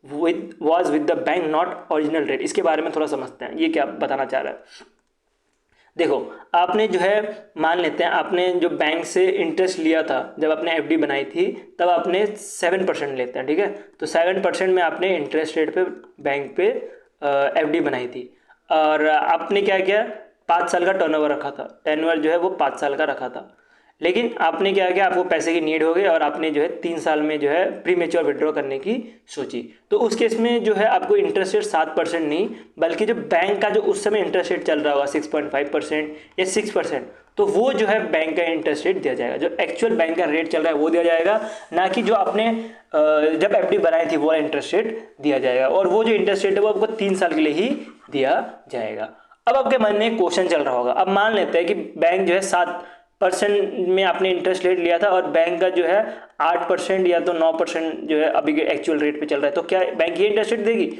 was with the bank not original rate। इसके बारे में थोड़ा समझते हैं, ये क्या बताना चाह रहा है। देखो, आपने जो है मान लेते हैं आपने जो बैंक से इंटरेस्ट लिया था जब आपने एफडी बनाई थी, तब आपने 7% लेते हैं। ठीक है, तो 7% में आपने इंटरेस्ट रेट पे बैंक पे एफडी बनाई थी और आपने क्या किया, 5 साल का टर्नओवर रखा था, टेन्योर जो है वो 5 साल का रखा था। लेकिन आपने क्या किया, आपको पैसे की नीड हो गई और आपने जो है 3 साल में जो है प्री मेच्योर विड्रॉ करने की सोची, तो उस केस में जो है आपको इंटरेस्ट रेट 7% नहीं बल्कि जो बैंक का जो उस समय इंटरेस्ट रेट चल रहा होगा 6.5% या 6%, तो वो जो है बैंक का इंटरेस्ट रेट दिया जाएगा, जो एक्चुअल बैंक का रेट चल रहा है वो दिया जाएगा, ना कि जो आपने जब एफडी बनाई थी वो इंटरेस्ट रेट दिया जाएगा। और वो जो इंटरेस्ट रेट है वो आपको 3 साल के लिए ही दिया जाएगा। अब आपके मन में एक क्वेश्चन चल रहा होगा, अब मान लेते हैं कि बैंक जो है 7% में आपने इंटरेस्ट रेट लिया था और बैंक का जो है 8% या तो 9% जो है अभी के एक्चुअल रेट पे चल रहा है, तो क्या बैंक ये इंटरेस्ट रेट देगी?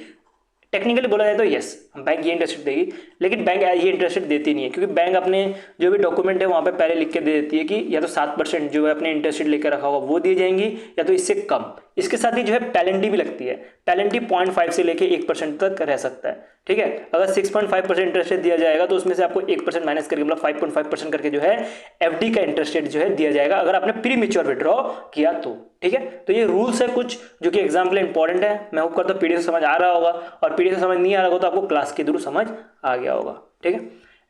टेक्निकली बोला जाए तो यस, बैंक ये इंटरेस्ट रेट देगी, लेकिन बैंक ये इंटरेस्ट रेट देती नहीं है, क्योंकि बैंक अपने जो भी डॉक्यूमेंट है वहाँ पे पहले लिख के दे देती है कि या तो 7% जो है अपने इंटरेस्ट रेट लेकर रखा होगा वो दिए जाएंगी या तो इससे कम। इसके साथ ही जो है पेनल्टी भी लगती है, पेनल्टी 0.5 से लेके 1% तक रह सकता है। ठीक है, अगर 6.5% इंटरेस्ट रेट दिया जाएगा तो उसमें से आपको 1% माइनस करके मतलब 5.5% करके जो है एफडी का इंटरेस्ट रेट जो है दिया जाएगा अगर आपने प्री मेच्योर विड्रॉ किया तो। ठीक है, तो ये रूल्स है कुछ जो कि एग्जाम के लिए इंपॉर्टेंट है। मैं होप करता हूँ पीडीएफ समझ आ रहा होगा, और पीडीएफ समझ नहीं आ रहा होगा तो आपको क्लास के थ्रू समझ आ गया होगा। ठीक है,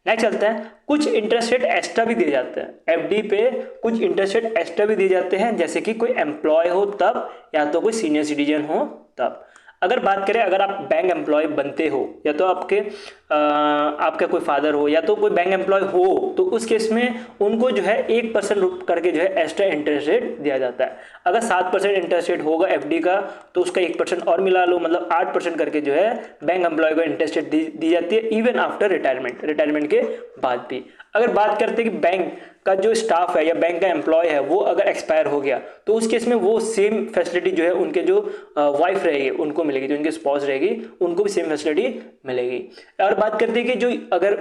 नेक्स्ट चलते हैं, कुछ इंटरेस्ट रेट एक्स्ट्रा भी दिए जाते हैं एफडी पे, कुछ इंटरेस्ट रेट एक्स्ट्रा भी दिए जाते हैं, जैसे कि कोई एम्प्लॉय हो तब, या तो कोई सीनियर सिटीजन हो तब। अगर बात करें, अगर आप बैंक एम्प्लॉय बनते हो, या तो आपका कोई फादर हो, या तो कोई बैंक एम्प्लॉय हो, तो उस केस में उनको जो है 1% करके जो है एक्स्ट्रा इंटरेस्ट रेट दिया जाता है। अगर 7% इंटरेस्ट रेट होगा एफडी का, तो उसका 1% और मिला लो, मतलब 8% करके जो है बैंक एम्प्लॉय को इंटरेस्ट रेट दी जाती है, इवन आफ्टर रिटायरमेंट के बाद भी। अगर बात करते हैं कि बैंक का जो स्टाफ है या बैंक का एम्प्लॉय है वो अगर एक्सपायर हो गया, तो उस केस में वो सेम फैसिलिटी जो है उनके जो वाइफ रहेगी उनको मिलेगी, जो उनके स्पाउस रहेगी उनको भी सेम फैसिलिटी मिलेगी। और बात करते हैं कि जो अगर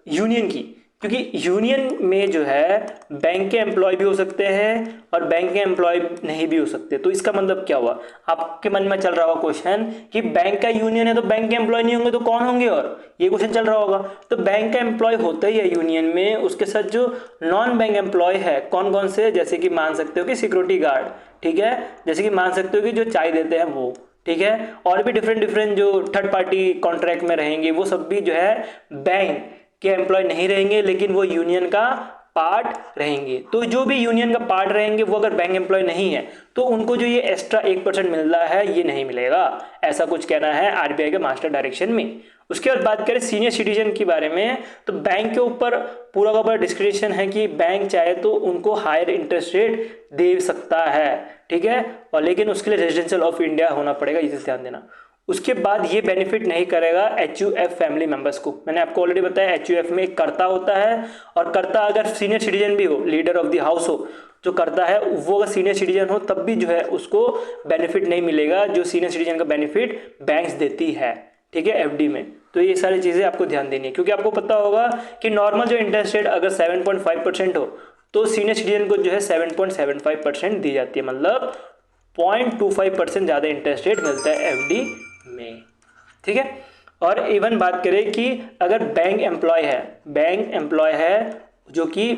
यूनियन की, क्योंकि यूनियन में जो है बैंक के एम्प्लॉय भी हो सकते हैं और बैंक के एम्प्लॉय नहीं भी हो सकते, तो इसका मतलब क्या हुआ, आपके मन में चल रहा होगा क्वेश्चन कि बैंक का यूनियन है तो बैंक के एम्प्लॉय नहीं होंगे तो कौन होंगे, और ये क्वेश्चन चल रहा होगा। तो बैंक का एम्प्लॉय होता ही है यूनियन में, उसके साथ जो नॉन बैंक एम्प्लॉय है कौन कौन से, जैसे कि मान सकते हो कि सिक्योरिटी गार्ड, ठीक है, जैसे कि मान सकते हो कि जो चाय देते हैं वो, ठीक है, और भी डिफरेंट जो थर्ड पार्टी कॉन्ट्रैक्ट में रहेंगे वो सब भी जो है बैंक के एम्प्लॉय नहीं रहेंगे, लेकिन वो यूनियन का पार्ट रहेंगे। तो जो भी यूनियन का पार्ट रहेंगे वो अगर बैंक एम्प्लॉय नहीं है तो उनको जो ये एक्स्ट्रा 1% मिल रहा है ये नहीं मिलेगा, ऐसा कुछ कहना है आरबीआई के मास्टर डायरेक्शन में। उसके बाद बात करें सीनियर सिटीजन के बारे में, तो बैंक के ऊपर पूरा का पूरा डिस्क्रिप्शन है कि बैंक चाहे तो उनको हायर इंटरेस्ट रेट दे सकता है, ठीक है, और लेकिन उसके लिए रेजिडेंशियल ऑफ इंडिया होना पड़ेगा, इसे ध्यान देना। उसके बाद ये बेनिफिट नहीं करेगा एचयूएफ फैमिली मेंबर्स को। मैंने आपको ऑलरेडी बताया एचयूएफ में एक कर्ता होता है, और कर्ता अगर सीनियर सिटीजन भी हो, लीडर ऑफ द हाउस हो, जो करता है वो अगर सीनियर सिटीजन हो तब भी जो है उसको बेनिफिट नहीं मिलेगा जो सीनियर सिटीजन का बेनिफिट बैंक्स देती है, ठीक है, एफडी में। तो ये सारी चीज़ें आपको ध्यान देनी है, क्योंकि आपको पता होगा कि नॉर्मल जो इंटरेस्ट रेट अगर 7.5% हो तो सीनियर सिटीजन को जो है 7.75% दी जाती है, मतलब 0.25% ज़्यादा इंटरेस्ट रेट मिलता है एफडी में, ठीक है। और इवन बात करें कि अगर बैंक एम्प्लॉय है जो कि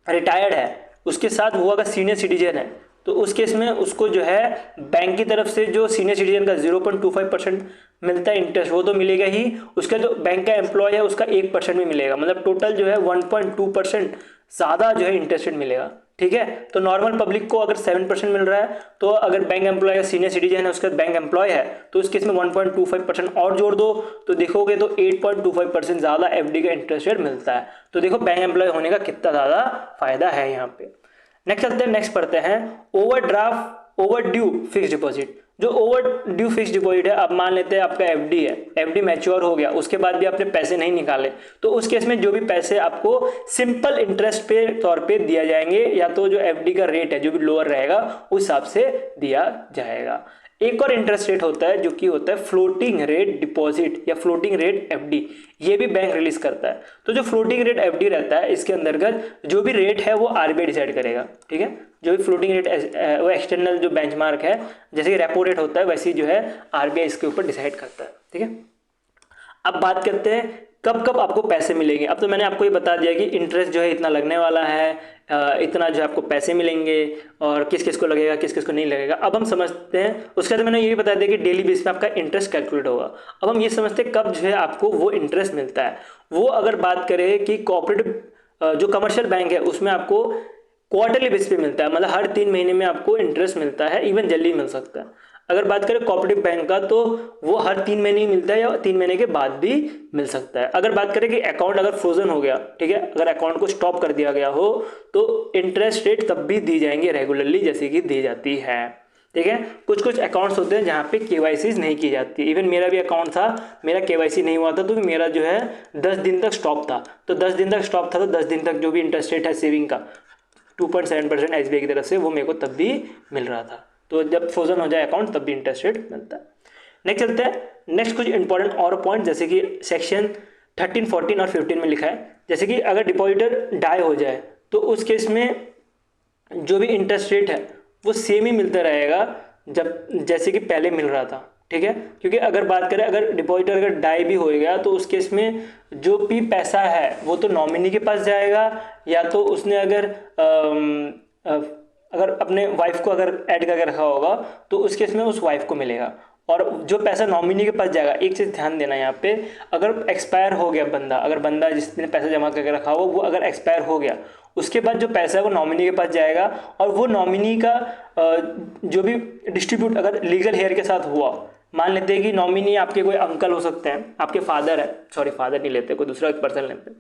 रिटायर्ड है, उसके साथ वो अगर सीनियर सिटीजन है तो उस केस में उसको जो है बैंक की तरफ से जो सीनियर सिटीजन का 0.25% मिलता है इंटरेस्ट, वो तो मिलेगा ही, उसका जो बैंक का एम्प्लॉय है उसका 1% भी मिलेगा, मतलब टोटल जो है 1.2% ज़्यादा जो है इंटरेस्ट मिलेगा, ठीक है। तो नॉर्मल पब्लिक को अगर 7% मिल रहा है, तो अगर बैंक एम्प्लॉय का सीनियर सिटीजन है उसका बैंक एम्प्लॉय है तो उस केस में 1.25% और जोड़ दो तो देखोगे तो 8.25% ज़्यादा एफडी का इंटरेस्ट रेट मिलता है। तो देखो बैंक एम्प्लॉय होने का कितना ज़्यादा फायदा है यहाँ पे। नेक्स्ट चलते हैं, नेक्स्ट पढ़ते हैं ओवर ड्यू फिक्स डिपॉजिट। जो ओवर ड्यू फिक्स डिपॉजिट है, अब मान लेते हैं आपका एफडी है, एफडी मैच्योर हो गया, उसके बाद भी आपने पैसे नहीं निकाले, तो उस केस में जो भी पैसे आपको सिंपल इंटरेस्ट पे तौर पे दिया जाएंगे, या तो जो एफडी का रेट है जो भी लोअर रहेगा उस हिसाब से दिया जाएगा। एक और इंटरेस्ट रेट होता है जो कि होता है फ्लोटिंग रेट डिपॉजिट या फ्लोटिंग रेट एफडी, ये भी बैंक रिलीज करता है। तो जो फ्लोटिंग रेट एफडी रहता है इसके अंतर्गत जो भी रेट है वो आरबीआई डिसाइड करेगा, ठीक है। जो भी फ्लोटिंग रेट वो एक्सटर्नल जो बेंचमार्क है, जैसे कि रेपो रेट होता है वैसे ही जो है आरबीआई इसके ऊपर डिसाइड करता है, ठीक है। अब बात करते हैं कब कब आपको पैसे मिलेंगे। अब तो मैंने आपको ये बता दिया कि इंटरेस्ट जो है इतना लगने वाला है, इतना जो है आपको पैसे मिलेंगे, और किस किस को लगेगा किस किस को नहीं लगेगा। अब हम समझते हैं, उसके बाद मैंने ये भी बता दिया कि डेली बेस पे आपका इंटरेस्ट कैलकुलेट होगा। अब हम ये समझते हैं कब जो है आपको वो इंटरेस्ट मिलता है। वो अगर बात करें कि कोऑपरेटिव जो कमर्शियल बैंक है उसमें आपको क्वार्टरली बेस पे मिलता है, मतलब हर 3 महीने में आपको इंटरेस्ट मिलता है, इवन जल्दी मिल सकता है। अगर बात करें कोऑपरेटिव बैंक का तो वो हर 3 महीने ही मिलता है या 3 महीने के बाद भी मिल सकता है। अगर बात करें कि अकाउंट अगर फ्रोजन हो गया, ठीक है, अगर अकाउंट को स्टॉप कर दिया गया हो तो इंटरेस्ट रेट तब भी दी जाएंगे रेगुलरली जैसे कि दी जाती है, ठीक है। कुछ कुछ अकाउंट्स होते हैं जहाँ पे केवाईसी नहीं की जाती। इवन मेरा भी अकाउंट था, मेरा केवाईसी नहीं हुआ था तो मेरा जो है 10 दिन तक स्टॉप था। तो 10 दिन तक स्टॉप था तो 10 दिन तक जो भी इंटरेस्ट रेट है सेविंग का 2.7% एसबीआई की तरफ से वो मेरे को तब भी मिल रहा था। तो जब फ्रोजन हो जाए अकाउंट तब भी इंटरेस्ट रेट मिलता है। नेक्स्ट चलते हैं, नेक्स्ट कुछ इंपॉर्टेंट और पॉइंट, जैसे कि सेक्शन 13, 14 और 15 में लिखा है, जैसे कि अगर डिपॉजिटर डाई हो जाए तो उस केस में जो भी इंटरेस्ट रेट है वो सेम ही मिलता रहेगा जब जैसे कि पहले मिल रहा था, ठीक है। क्योंकि अगर बात करें अगर डिपॉजिटर अगर डाई भी हो गया तो उस केस में जो भी पैसा है वो तो नॉमिनी के पास जाएगा, या तो उसने अगर अपने वाइफ को अगर ऐड करके रखा होगा तो उस केस में उस वाइफ को मिलेगा, और जो पैसा नॉमिनी के पास जाएगा, एक चीज़ ध्यान देना यहाँ पे, अगर एक्सपायर हो गया बंदा, अगर बंदा जिसने पैसा जमा करके रखा हो वो अगर एक्सपायर हो गया, उसके बाद जो पैसा है वो नॉमिनी के पास जाएगा और वो नॉमिनी का जो भी डिस्ट्रीब्यूट अगर लीगल हेयर के साथ हुआ, मान लेते हैं कि नॉमिनी आपके कोई अंकल हो सकते हैं, आपके फादर है, सॉरी फादर नहीं लेते, कोई दूसरा एक पर्सन लेते हैं,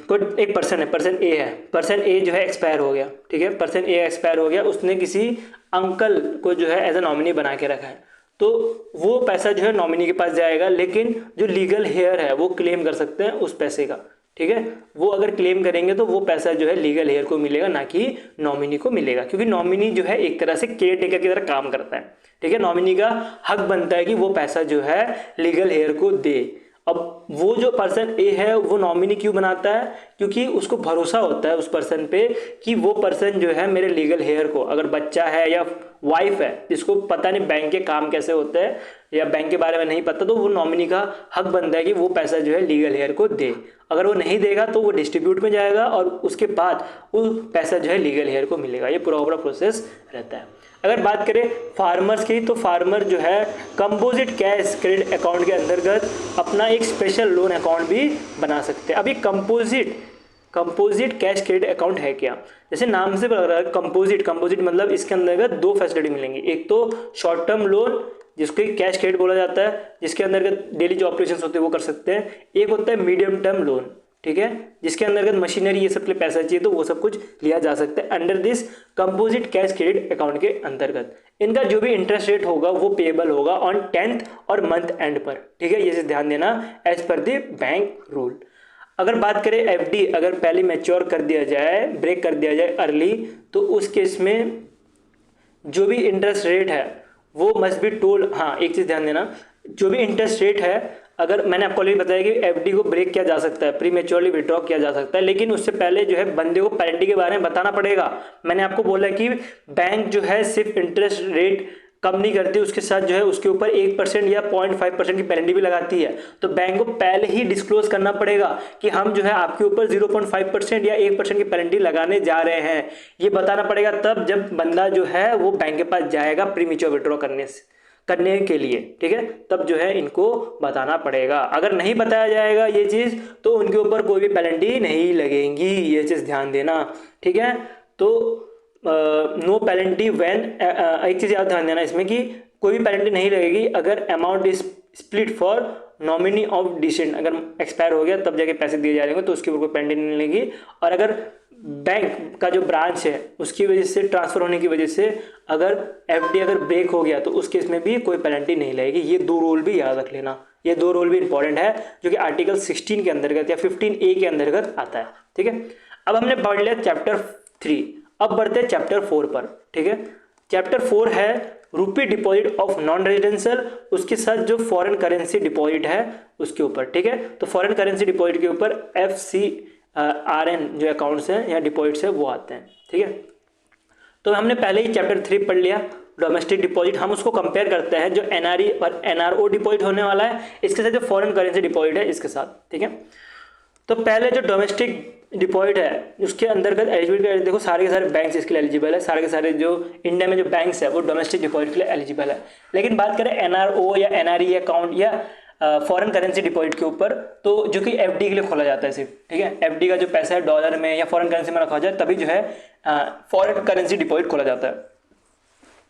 कोई एक पर्सन है, पर्सन ए है, पर्सन ए जो है एक्सपायर हो गया, ठीक है, पर्सन ए एक्सपायर हो गया, उसने किसी अंकल को जो है एज ए नॉमिनी बना के रखा है, तो वो पैसा जो है नॉमिनी के पास जाएगा, लेकिन जो लीगल हेयर है वो क्लेम कर सकते हैं उस पैसे का, ठीक है, वो अगर क्लेम करेंगे तो वो पैसा जो है लीगल हेयर को मिलेगा, ना कि नॉमिनी को मिलेगा, क्योंकि नॉमिनी जो है एक तरह से केयर टेकर की तरह काम करता है, ठीक है, नॉमिनी का हक बनता है कि वो पैसा जो है लीगल हेयर को दे। अब वो जो पर्सन ए है वो नॉमिनी क्यों बनाता है, क्योंकि उसको भरोसा होता है उस पर्सन पे कि वो पर्सन जो है मेरे लीगल हेयर को, अगर बच्चा है या वाइफ है जिसको पता नहीं बैंक के काम कैसे होते हैं या बैंक के बारे में नहीं पता, तो वो नॉमिनी का हक बनता है कि वो पैसा जो है लीगल हेयर को दे। अगर वो नहीं देगा तो वो डिस्ट्रीब्यूट में जाएगा और उसके बाद वो पैसा जो है लीगल हेयर को मिलेगा। ये पूरा प्रोसेस रहता है। अगर बात करें फार्मर्स की, तो फार्मर जो है कंपोजिट कैश क्रेडिट अकाउंट के अंतर्गत अपना एक स्पेशल लोन अकाउंट भी बना सकते हैं। अब ये कंपोजिट कैश क्रेडिट अकाउंट है क्या, जैसे नाम से पता लग रहा है कंपोजिट मतलब इसके अंतर्गत दो फैसिलिटी मिलेंगी। एक तो शॉर्ट टर्म लोन जिसको कैश क्रेडिट बोला जाता है, जिसके अंतर्गत डेली जो ऑपरेशंस होते हैं वो कर सकते हैं। एक होता है मीडियम टर्म लोन, ठीक है, जिसके अंतर्गत मशीनरी ये सब के लिए पैसा चाहिए तो वो सब कुछ लिया जा सकता है under this composite cash credit account के अंतर्गत। इनका जो भी इंटरेस्ट रेट होगा वो पेएबल होगा ऑन 10th और मंथ एंड पर, ठीक है, ये चीज़ ध्यान देना as per the bank rule. अगर बात करें एफडी, अगर पहले मैच्योर कर दिया जाए, ब्रेक कर दिया जाए अर्ली, तो उस केस में जो भी इंटरेस्ट रेट है वो मस्ट बी टोल्ड। हाँ, एक चीज़ ध्यान देना, जो भी इंटरेस्ट रेट है, अगर मैंने आपको ऑलरेडी बताया कि एफडी को ब्रेक किया जा सकता है, प्री मैच्योरली विड्रॉ किया जा सकता है, लेकिन उससे पहले जो है बंदे को पेनल्टी के बारे में बताना पड़ेगा। मैंने आपको बोला कि बैंक जो है सिर्फ इंटरेस्ट रेट कम नहीं करती, उसके साथ जो है उसके ऊपर 1% या 0.5% की पेनल्टी भी लगाती है। तो बैंक को पहले ही डिस्क्लोज करना पड़ेगा कि हम जो है आपके ऊपर 0.5% या 1% की पेनल्टी लगाने जा रहे हैं, ये बताना पड़ेगा। तब जब बंदा जो है वो बैंक के पास जाएगा प्री मैच्योर विड्रॉ करने के लिए, ठीक है, तब जो है इनको बताना पड़ेगा। अगर नहीं बताया जाएगा ये चीज़ तो उनके ऊपर कोई भी पेनल्टी नहीं लगेगी, ये चीज़ ध्यान देना, ठीक है। तो नो पेनल्टी व्हेन, एक चीज़ याद ध्यान देना इसमें कि कोई भी पेनल्टी नहीं लगेगी अगर amount is split for nominee of descent, अगर एक्सपायर हो गया तब जाके पैसे दिए जाएंगे तो उसके ऊपर कोई पेनल्टी नहीं लगेगी। और अगर बैंक का जो ब्रांच है उसकी वजह से, ट्रांसफर होने की वजह से अगर एफडी अगर ब्रेक हो गया तो उस केस में भी कोई पेनल्टी नहीं लगेगी। ये दो रूल भी याद रख लेना, ये दो रूल भी इंपॉर्टेंट है जो कि आर्टिकल 16 के अंतर्गत या 15A के अंतर्गत आता है, ठीक है। अब हमने पढ़ लिया चैप्टर 3, अब बढ़ते हैं चैप्टर 4 पर, ठीक है। चैप्टर 4 है रुपी डिपॉजिट ऑफ नॉन रेजिडेंशियल, उसके साथ जो फॉरेन करेंसी डिपॉजिट है उसके ऊपर, ठीक है। तो फॉरेन करेंसी डिपॉजिट के ऊपर FCRN जो अकाउंट्स हैं या डिपॉजिट्स है वो आते हैं, ठीक है। तो हमने पहले ही चैप्टर 3 पढ़ लिया डोमेस्टिक डिपॉजिट। हम उसको कंपेयर करते हैं जो NRE और NRO डिपॉजिट होने वाला है इसके साथ जो फॉरेन करेंसी डिपॉजिट है इसके साथ, ठीक है। तो पहले जो डोमेस्टिक डिपॉजिट है उसके अंतर्गत एलिजिबिलिटी देखो, सारे के सारे बैंक्स इसके लिए एलिजिबल है, सारे के सारे जो इंडिया में जो बैंक्स है वो डोमेस्टिक डिपॉजिट के लिए एलिजिबल है। लेकिन बात करें NRO या NRE अकाउंट या फॉरेन करेंसी डिपॉजिट के ऊपर, तो जो कि एफडी के लिए खोला जाता है सिर्फ, ठीक है। एफडी का जो पैसा है डॉलर में या फॉरेन करेंसी में रखा जाए तभी जो है फॉरेन करेंसी डिपॉजिट खोला जाता है।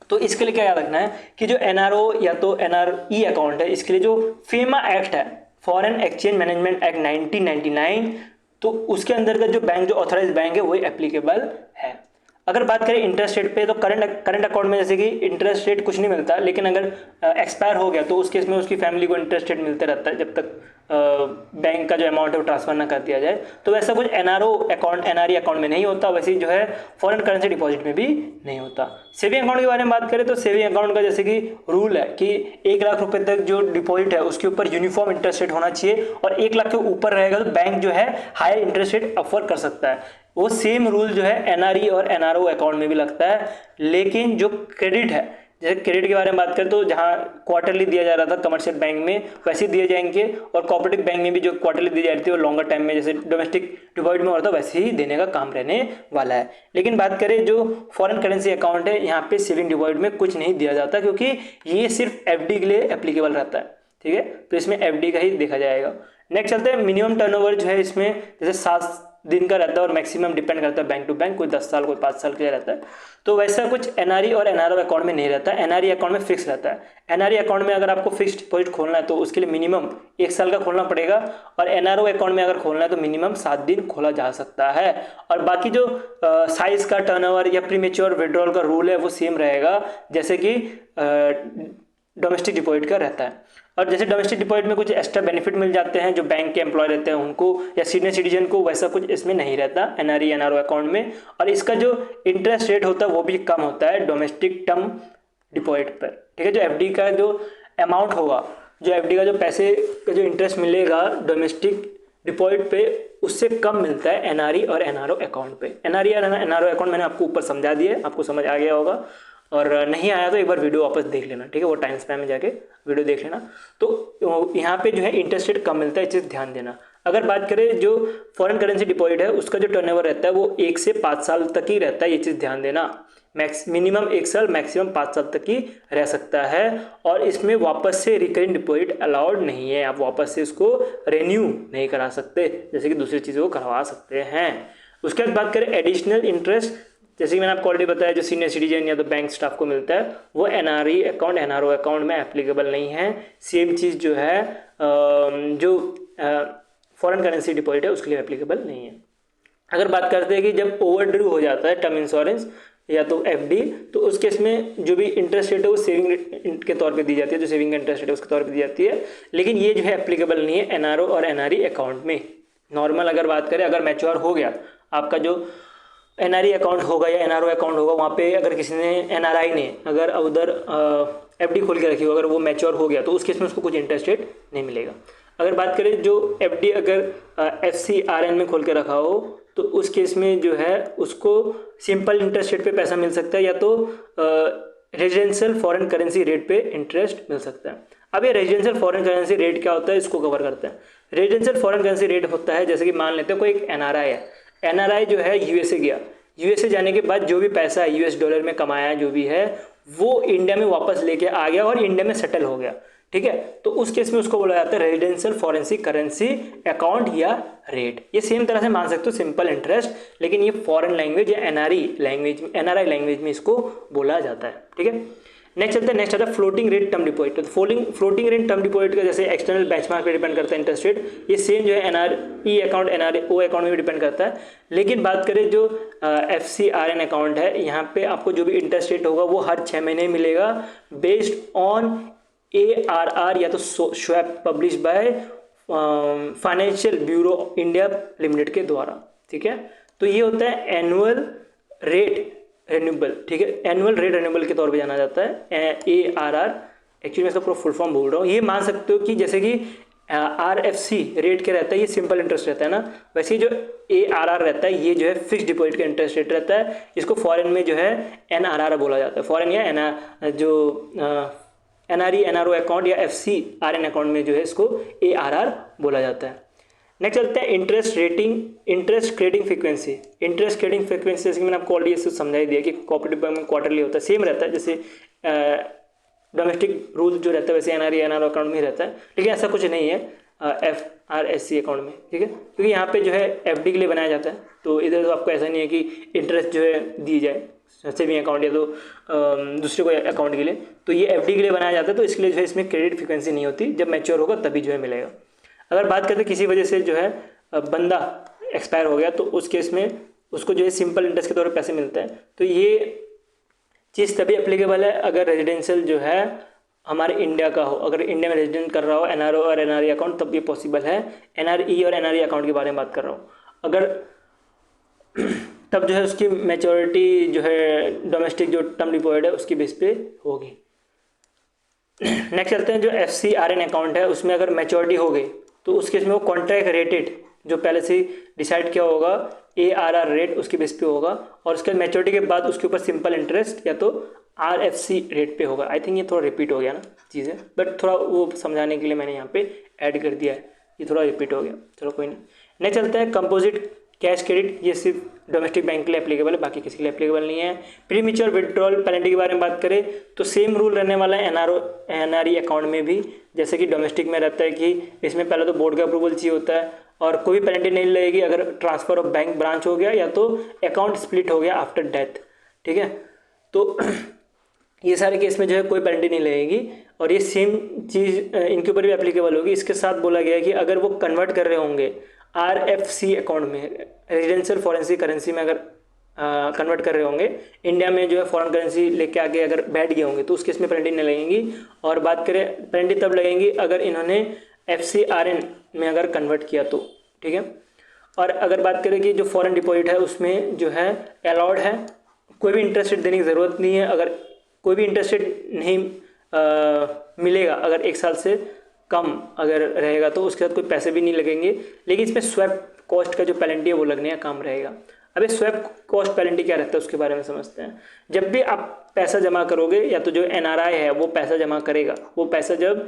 तो इसके लिए क्या याद रखना है कि जो NRO या तो NRE अकाउंट है इसके लिए जो FEMA एक्ट है, फॉरेन एक्सचेंज मैनेजमेंट एक्ट 1999, तो उसके अंतर्गत जो बैंक जो ऑथराइज बैंक है वही एप्लीकेबल है। अगर बात करें इंटरेस्ट रेट पे, तो करंट अकाउंट में जैसे कि इंटरेस्ट रेट कुछ नहीं मिलता, लेकिन अगर एक्सपायर हो गया तो उस केस में उसकी फैमिली को इंटरेस्ट रेट मिलते रहता है जब तक बैंक का जो अमाउंट है वो ट्रांसफर ना कर दिया जाए। तो वैसा कुछ NRO अकाउंट NRE अकाउंट में नहीं होता, वैसे ही जो है फॉरेन करेंसी डिपॉजिट में भी नहीं होता। सेविंग अकाउंट के बारे में बात करें तो सेविंग अकाउंट का जैसे कि रूल है कि 1 लाख रुपए तक जो डिपॉजिट है उसके ऊपर यूनिफॉर्म इंटरेस्ट रेट होना चाहिए, और 1 लाख के ऊपर रहेगा तो बैंक जो है हायर इंटरेस्ट रेट ऑफर कर सकता है। वो सेम रूल जो है NRE और NRO अकाउंट में भी लगता है, लेकिन जो क्रेडिट है जैसे क्रेडिट के बारे में बात करें तो जहाँ क्वार्टरली दिया जा रहा था कमर्शियल बैंक में वैसे ही दिए जाएंगे, और कोऑपरेटिव बैंक में भी जो क्वार्टरली दी जा रही थी वो लॉन्गर टाइम में जैसे डोमेस्टिक डिपॉजिट में हो रहा था वैसे ही देने का काम रहने वाला है। लेकिन बात करें जो फॉरेन करेंसी अकाउंट है, यहाँ पे सेविंग डिपॉजिट में कुछ नहीं दिया जाता, क्योंकि ये सिर्फ एफडी के लिए एप्लीकेबल रहता है। ठीक है, तो इसमें एफडी का ही देखा जाएगा। नेक्स्ट चलते हैं, मिनिमम टर्नओवर जो है इसमें जैसे 7 दिन का रहता है और मैक्सिमम डिपेंड करता है बैंक टू बैंक, कोई 10 साल कोई 5 साल के लिए रहता है। तो वैसा कुछ एनआरई और एनआरओ अकाउंट में नहीं रहता है। एनआरई अकाउंट में फिक्स रहता है। एनआरई अकाउंट में अगर आपको फिक्स डिपॉजिट खोलना है तो उसके लिए मिनिमम 1 साल का खोलना पड़ेगा, और एनआरओ अकाउंट में अगर खोलना है तो मिनिमम 7 दिन खोला जा सकता है। और बाकी जो साइज का टर्नओवर या प्रीमेच्योर विड्रॉल का रूल है वो सेम रहेगा जैसे कि डोमेस्टिक डिपॉजिट का रहता है। और जैसे डोमेस्टिक डिपॉजिट में कुछ एक्स्ट्रा बेनिफिट मिल जाते हैं जो बैंक के एम्प्लॉय रहते हैं उनको या सीनियर सिटीजन को, वैसा कुछ इसमें नहीं रहता एनआरई एनआरओ अकाउंट में। और इसका जो इंटरेस्ट रेट होता है वो भी कम होता है डोमेस्टिक टर्म डिपॉजिट पर। ठीक है, जो एफडी का जो अमाउंट होगा, जो एफडी का जो पैसे का जो इंटरेस्ट मिलेगा डोमेस्टिक डिपॉजिट पे, उससे कम मिलता है एनआरई और एनआरओ अकाउंट पे। एनआरई और एनआरओ अकाउंट मैंने आपको ऊपर समझा दिया, आपको समझ आ गया होगा, और नहीं आया तो एक बार वीडियो वापस देख लेना। ठीक है, वो टाइम स्पैन में जाके वीडियो देख लेना। तो यहाँ पे जो है इंटरेस्ट रेट कम मिलता है, ये चीज़ ध्यान देना। अगर बात करें जो फॉरेन करेंसी डिपॉजिट है उसका जो टर्नओवर रहता है वो 1 से 5 साल तक ही रहता है, ये चीज़ ध्यान देना। मिनिमम 1 साल मैक्सिमम 5 साल तक ही रह सकता है, और इसमें वापस से रिकरिंग डिपॉजिट अलाउड नहीं है। आप वापस से इसको रेन्यू नहीं करा सकते जैसे कि दूसरी चीज़ों को करवा सकते हैं। उसके बाद बात करें एडिशनल इंटरेस्ट, जैसे कि मैंने आपको ऑलरेडी बताया जो सीनियर सिटीजन या तो बैंक स्टाफ को मिलता है वो एनआरई अकाउंट एनआरओ अकाउंट में एप्लीकेबल नहीं है। सेम चीज़ जो है जो फॉरेन करेंसी डिपॉजिट है उसके लिए एप्लीकेबल नहीं है। अगर बात करते हैं कि जब ओवरड्यू हो जाता है टर्म इंश्योरेंस या तो एफडी, तो उस केस में जो भी इंटरेस्ट रेट है वो सेविंग के तौर पे दी जाती है, जो सेविंग का इंटरेस्ट रेट है उसके तौर पे दी जाती है। लेकिन ये जो है एप्लीकेबल नहीं है एनआरओ और एनआरई अकाउंट में। नॉर्मल अगर बात करें, अगर मैच्योर हो गया आपका जो एनआरई अकाउंट होगा या एनआरओ अकाउंट होगा, वहाँ पे अगर किसी ने एनआरआई ने अगर उधर एफडी खोल के रखी हो, अगर वो मैच्योर हो गया तो उस केस में उसको कुछ इंटरेस्ट रेट नहीं मिलेगा। अगर बात करें जो एफडी अगर एफसीआरएन में खोल के रखा हो तो उस केस में जो है उसको सिंपल इंटरेस्ट रेट पे पैसा मिल सकता है, या तो रेजिडेंशियल फॉरेन करेंसी रेट पे इंटरेस्ट मिल सकता है। अब ये रेजिडेंशियल फॉरेन करेंसी रेट क्या होता है इसको कवर करते हैं। रेजिडेंशियल फॉरेन करेंसी रेट होता है जैसे कि मान लेते हैं कोई एक एनआरआई है, एनआरआई जो है यूएसए गया, यूएसए जाने के बाद जो भी पैसा है यूएस डॉलर में कमाया जो भी है वो इंडिया में वापस लेके आ गया और इंडिया में सेटल हो गया। ठीक है, तो उस केस में उसको बोला जाता है रेजिडेंशियल फॉरेन करेंसी अकाउंट या रेट। ये सेम तरह से मान सकते हो सिंपल इंटरेस्ट, लेकिन ये फॉरेन लैंग्वेज या एनआरई लैंग्वेज में इसको बोला जाता है। ठीक है, नेक्स्ट चलते हैं। नेक्स्ट आता है फ्लोटिंग रेट टर्म डिपॉजिट। तो फ्लोटिंग रेट टर्म डिपॉजिट का जैसे एक्सटर्नल बेंचमार्क पे डिपेंड करता है इंटरेस्ट रेट, ये सेम जो है एनआरई अकाउंट एनआरओ अकाउंट में भी डिपेंड करता है। लेकिन बात करें जो एफसीआरएन अकाउंट है, यहाँ पे आपको जो भी इंटरेस्ट रेट होगा वो हर 6 महीने मिलेगा बेस्ड ऑन ARR या तो swap publish by financial bureau India limited के द्वारा। ठीक है, तो ये होता है एनुअल रेट रेन्यूबल। ठीक है, एनुअल रेट रेन्यूबल के तौर पे जाना जाता है ARR। एक्चुअली मैं इसका पूरा फुल फॉर्म बोल रहा हूँ। ये मान सकते हो कि जैसे कि RFC रेट क्या रहता है, ये सिंपल इंटरेस्ट रहता है ना, वैसे ही जो ARR रहता है ये जो है फिक्स डिपॉजिट का इंटरेस्ट रेट रहता है। इसको फॉरेन में जो है NRR बोला जाता है। फॉरेन या जो एनआरई एनआरओ अकाउंट या एफसीआरएन अकाउंट में जो है इसको ARR बोला जाता है। नेक्स्ट चलते हैं इंटरेस्ट क्रेडिंग फ्रीक्वेंसी। इंटरेस्ट क्रेडिंग फ्रीक्वेंसी जैसे कि मैंने आपको ऑलरेडी समझा ही दिया कि कोऑपरेटिव बैंक में क्वार्टरली होता है, सेम रहता है जैसे डोमेस्टिक रूल जो रहता है वैसे एनआरई एनआरओ अकाउंट में ही रहता है। लेकिन ऐसा कुछ नहीं है FRSC अकाउंट में। ठीक है, क्योंकि यहाँ पे जो है एफडी के लिए बनाया जाता है, तो इधर तो आपको ऐसा नहीं है कि इंटरेस्ट जो है दी जाए सेविंग अकाउंट या तो दूसरे कोई अकाउंट के लिए, तो ये एफडी के लिए बनाया जाता है। तो इसके लिए जो है इसमें क्रेडिट फ्रीक्वेंसी नहीं होती, जब मैच्योर होगा तभी जो है मिलेगा। अगर बात करते हैं किसी वजह से जो है बंदा एक्सपायर हो गया तो उस केस में उसको जो है सिंपल इंटरेस्ट के तौर पर पैसे मिलते हैं। तो ये चीज़ तभी एप्लीकेबल है अगर रेजिडेंशियल जो है हमारे इंडिया का हो, अगर इंडिया में रेजिडेंट कर रहा हो एनआरओ और एनआरई अकाउंट, तब ये पॉसिबल है। एनआरई और एनआरई अकाउंट के बारे में बात कर रहा हूँ। अगर तब जो है उसकी मैच्योरिटी जो है डोमेस्टिक जो टर्म डिपॉजिट है उसकी बेस पे होगी। नेक्स्ट चलते हैं जो FCRN अकाउंट है, उसमें अगर मैच्योरिटी हो गई तो उस केस में वो कॉन्ट्रैक्ट रेटेड जो पहले से डिसाइड किया होगा ARR रेट उसके बेस पे होगा, और उसके मैच्योरिटी के बाद उसके ऊपर सिंपल इंटरेस्ट या तो RFC रेट पे होगा। आई थिंक ये थोड़ा रिपीट हो गया ना चीज़ें, बट थोड़ा वो समझाने के लिए मैंने यहाँ पे ऐड कर दिया है, ये थोड़ा रिपीट हो गया, चलो कोई नहीं। नेक्स्ट चलता है कंपोजिट कैश क्रेडिट, ये सिर्फ डोमेस्टिक बैंक के लिए एप्लीकेबल है, बाकी किसी के लिए एप्लीकेबल नहीं है। प्रीमेच्योर विड्रॉल पेनल्टी के बारे में बात करें तो सेम रूल रहने वाला है NRE अकाउंट में भी, जैसे कि डोमेस्टिक में रहता है कि इसमें पहले तो बोर्ड का अप्रूवल चाहिए होता है और कोई भी पेनल्टी नहीं लगेगी अगर ट्रांसफर ऑफ बैंक ब्रांच हो गया या तो अकाउंट स्प्लिट हो गया आफ्टर डेथ, ठीक है। तो ये सारे केस में जो है कोई पेनल्टी नहीं लगेगी और ये सेम चीज़ इनके ऊपर भी एप्लीकेबल होगी। इसके साथ बोला गया है कि अगर वो कन्वर्ट कर रहे होंगे RFC अकाउंट में, रेजिडेंशियल फॉरेन करेंसी में अगर कन्वर्ट कर रहे होंगे, इंडिया में जो है फॉरेन करेंसी लेके आके अगर बैठ गए होंगे तो उस केस में पेनल्टी नहीं लगेंगी। और बात करें पेनल्टी तब लगेंगी अगर इन्होंने FCRN में अगर कन्वर्ट किया तो, ठीक है। और अगर बात करें कि जो फॉरेन डिपॉजिट है उसमें जो है अलाउड है, कोई भी इंटरेस्ट रेट देने की ज़रूरत नहीं है। अगर कोई भी इंटरेस्ट रेट नहीं मिलेगा अगर 1 साल से कम अगर रहेगा तो उसके साथ कोई पैसे भी नहीं लगेंगे, लेकिन इसमें स्वैप कॉस्ट का जो पेनल्टी है वो लगने का काम रहेगा। अबे स्वैप कॉस्ट पेनल्टी क्या रहता है उसके बारे में समझते हैं। जब भी आप पैसा जमा करोगे या तो जो NRI है वो पैसा जमा करेगा, वो पैसा जब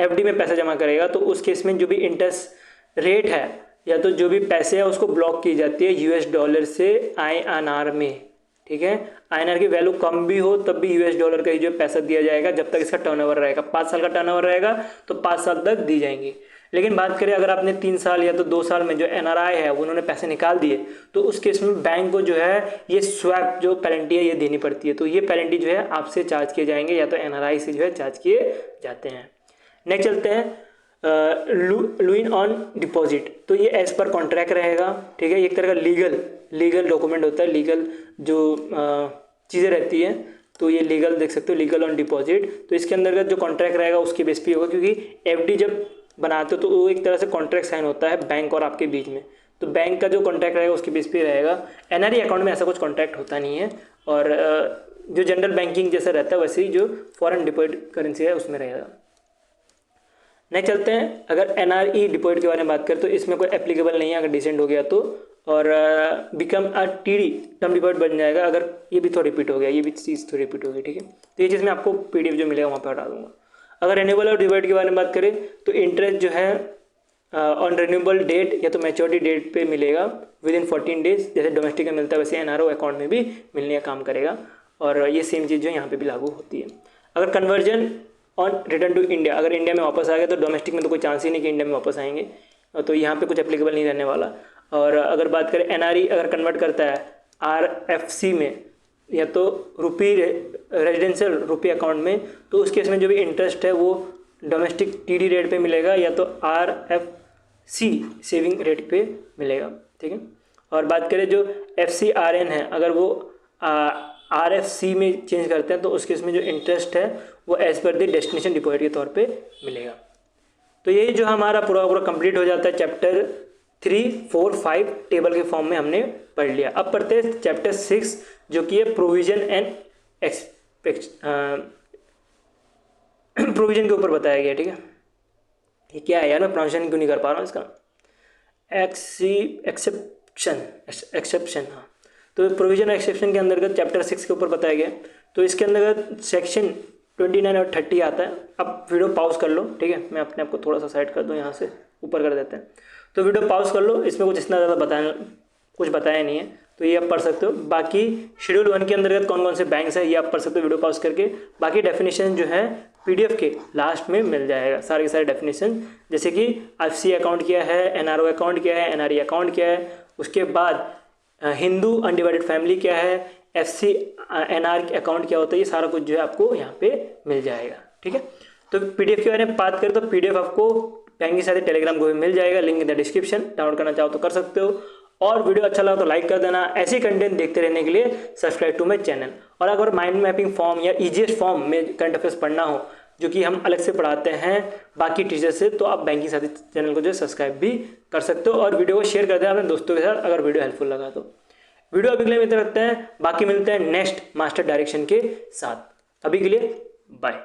FD में पैसा जमा करेगा तो उस केस में जो भी इंटरेस्ट रेट है या तो जो भी पैसे है उसको ब्लॉक की जाती है $US से INR में, ठीक है। INR की वैल्यू कम भी हो तब भी $US का ही जो पैसा दिया जाएगा जब तक इसका टर्नओवर रहेगा। 5 साल का टर्नओवर रहेगा तो 5 साल तक दी जाएंगी। लेकिन बात करें अगर आपने 3 साल या तो 2 साल में जो NRI है वो उन्होंने पैसे निकाल दिए तो उस केस में बैंक को जो है ये स्वैप जो पेनल्टी है ये देनी पड़ती है। तो ये पेनल्टी जो है आपसे चार्ज किए जाएंगे या तो NRI से जो है चार्ज किए जाते हैं। नेक्स्ट चलते हैं लुइन ऑन डिपॉजिट, तो ये एज पर कॉन्ट्रैक्ट रहेगा, ठीक है। एक तरह का लीगल डॉक्यूमेंट होता है, लीगल जो चीज़ें रहती है तो ये लीगल देख सकते हो, लीगल ऑन डिपॉजिट। तो इसके अंतर्गत जो कॉन्ट्रैक्ट रहेगा उसके बेस पे होगा, क्योंकि FD जब बनाते हो तो वो एक तरह से कॉन्ट्रैक्ट साइन होता है बैंक और आपके बीच में, तो बैंक का जो कॉन्ट्रैक्ट रहेगा उसके बेस पे रहेगा। NRE अकाउंट में ऐसा कुछ कॉन्ट्रैक्ट होता नहीं है और जो जनरल बैंकिंग जैसा रहता है वैसे ही जो फॉरेन डिपॉजिट करेंसी है उसमें रहेगा। नेक्स्ट चलते हैं, अगर NRE डिपॉजिट के बारे में बात करें तो इसमें कोई एप्लीकेबल नहीं है अगर डिसेंट हो गया तो, और become a TD term deposit बन जाएगा अगर ये भी थोड़ा रिपीट हो गया, ये भी चीज़ थोड़ी रिपीट होगी, ठीक है। तो ये चीज़ मैं आपको PDF जो मिलेगा वहाँ पर हटा दूँगा। अगर रिन्यूएबल और डिपॉजिट के बारे में बात करें तो इंटरेस्ट जो है ऑन रिन्यूएबल डेट या तो मैच्योरिटी डेट पे मिलेगा विदिन 14 डेज, जैसे डोमेस्टिक में मिलता है वैसे NRO अकाउंट में भी मिलने का काम करेगा और ये सेम चीज़ जो यहाँ पे भी लागू होती है। अगर conversion on return to India, अगर इंडिया में वापस आ गए तो डोमेस्टिक में तो कोई चांस ही नहीं कि इंडिया में वापस आएंगे, तो यहाँ पे कुछ एप्लीकेबल नहीं रहने वाला। और अगर बात करें NRE अगर कन्वर्ट करता है RFC में या तो रेजिडेंशियल रुपी अकाउंट में, तो उस केस में जो भी इंटरेस्ट है वो डोमेस्टिक TD रेट पे मिलेगा या तो RFC सेविंग रेट पे मिलेगा, ठीक है। और बात करें जो FCRN है, अगर वो RFC में चेंज करते हैं तो उस केस में जो इंटरेस्ट है वो as per the destination deposit के तौर पे मिलेगा। तो यही जो हमारा पूरा कंप्लीट हो जाता है चैप्टर 3, 4, 5 टेबल के फॉर्म में हमने पढ़ लिया। अब पढ़ते हैं चैप्टर 6 जो कि है प्रोविजन एंड प्रोविजन के ऊपर बताया गया, ठीक है। ये क्या है यार, मैं प्रोनाउंसिएशन क्यों नहीं कर पा रहा हूँ इसका, एक्सेप्शन, हाँ। तो प्रोविजन और एक्सेप्शन के अंतर्गत चैप्टर 6 के ऊपर बताया गया। तो इसके अंतर्गत सेक्शन 29 और 30 आता है। अब वीडियो पॉज कर लो, ठीक है। मैं अपने आप को थोड़ा सा साइड कर दूँ, यहाँ से ऊपर कर देते हैं। तो वीडियो पॉज कर लो, इसमें कुछ इतना ज़्यादा कुछ बताया नहीं है तो ये आप पढ़ सकते हो। बाकी शेड्यूल 1 के अंतर्गत कौन कौन से बैंक्स है ये आप पढ़ सकते हो वीडियो पॉज करके। बाकी डेफिनेशन जो है PDF के लास्ट में मिल जाएगा, सारे के सारे डेफिनेशन, जैसे कि FC अकाउंट क्या है, NRO अकाउंट क्या है, NRE अकाउंट क्या है, उसके बाद हिंदू अनडिवाइडेड फैमिली क्या है, FCNR अकाउंट क्या होता है, ये सारा कुछ जो है आपको यहाँ पे मिल जाएगा, ठीक है। तो PDF के बारे में बात करें तो PDF आपको बैंक के साथ टेलीग्राम को भी मिल जाएगा, link in the description, download करना चाहो तो कर सकते हो। और वीडियो अच्छा लगा तो लाइक कर देना। ऐसे कंटेंट देखते रहने के लिए सब्सक्राइब टू माई चैनल। और अगर माइंड मैपिंग फॉर्म या ईजीएस्ट फॉर्म में करंट अफेयर्स पढ़ना हो जो कि हम अलग से पढ़ाते हैं बाकी टीचर से, तो आप बैंकिंग साथी चैनल को जो सब्सक्राइब भी कर सकते हो और वीडियो को शेयर कर देना अपने दोस्तों के साथ अगर वीडियो हेल्पफुल लगा तो। वीडियो अभी के लिए मिलते रखते हैं, बाकी मिलते हैं नेक्स्ट मास्टर डायरेक्शन के साथ। अभी के लिए बाय।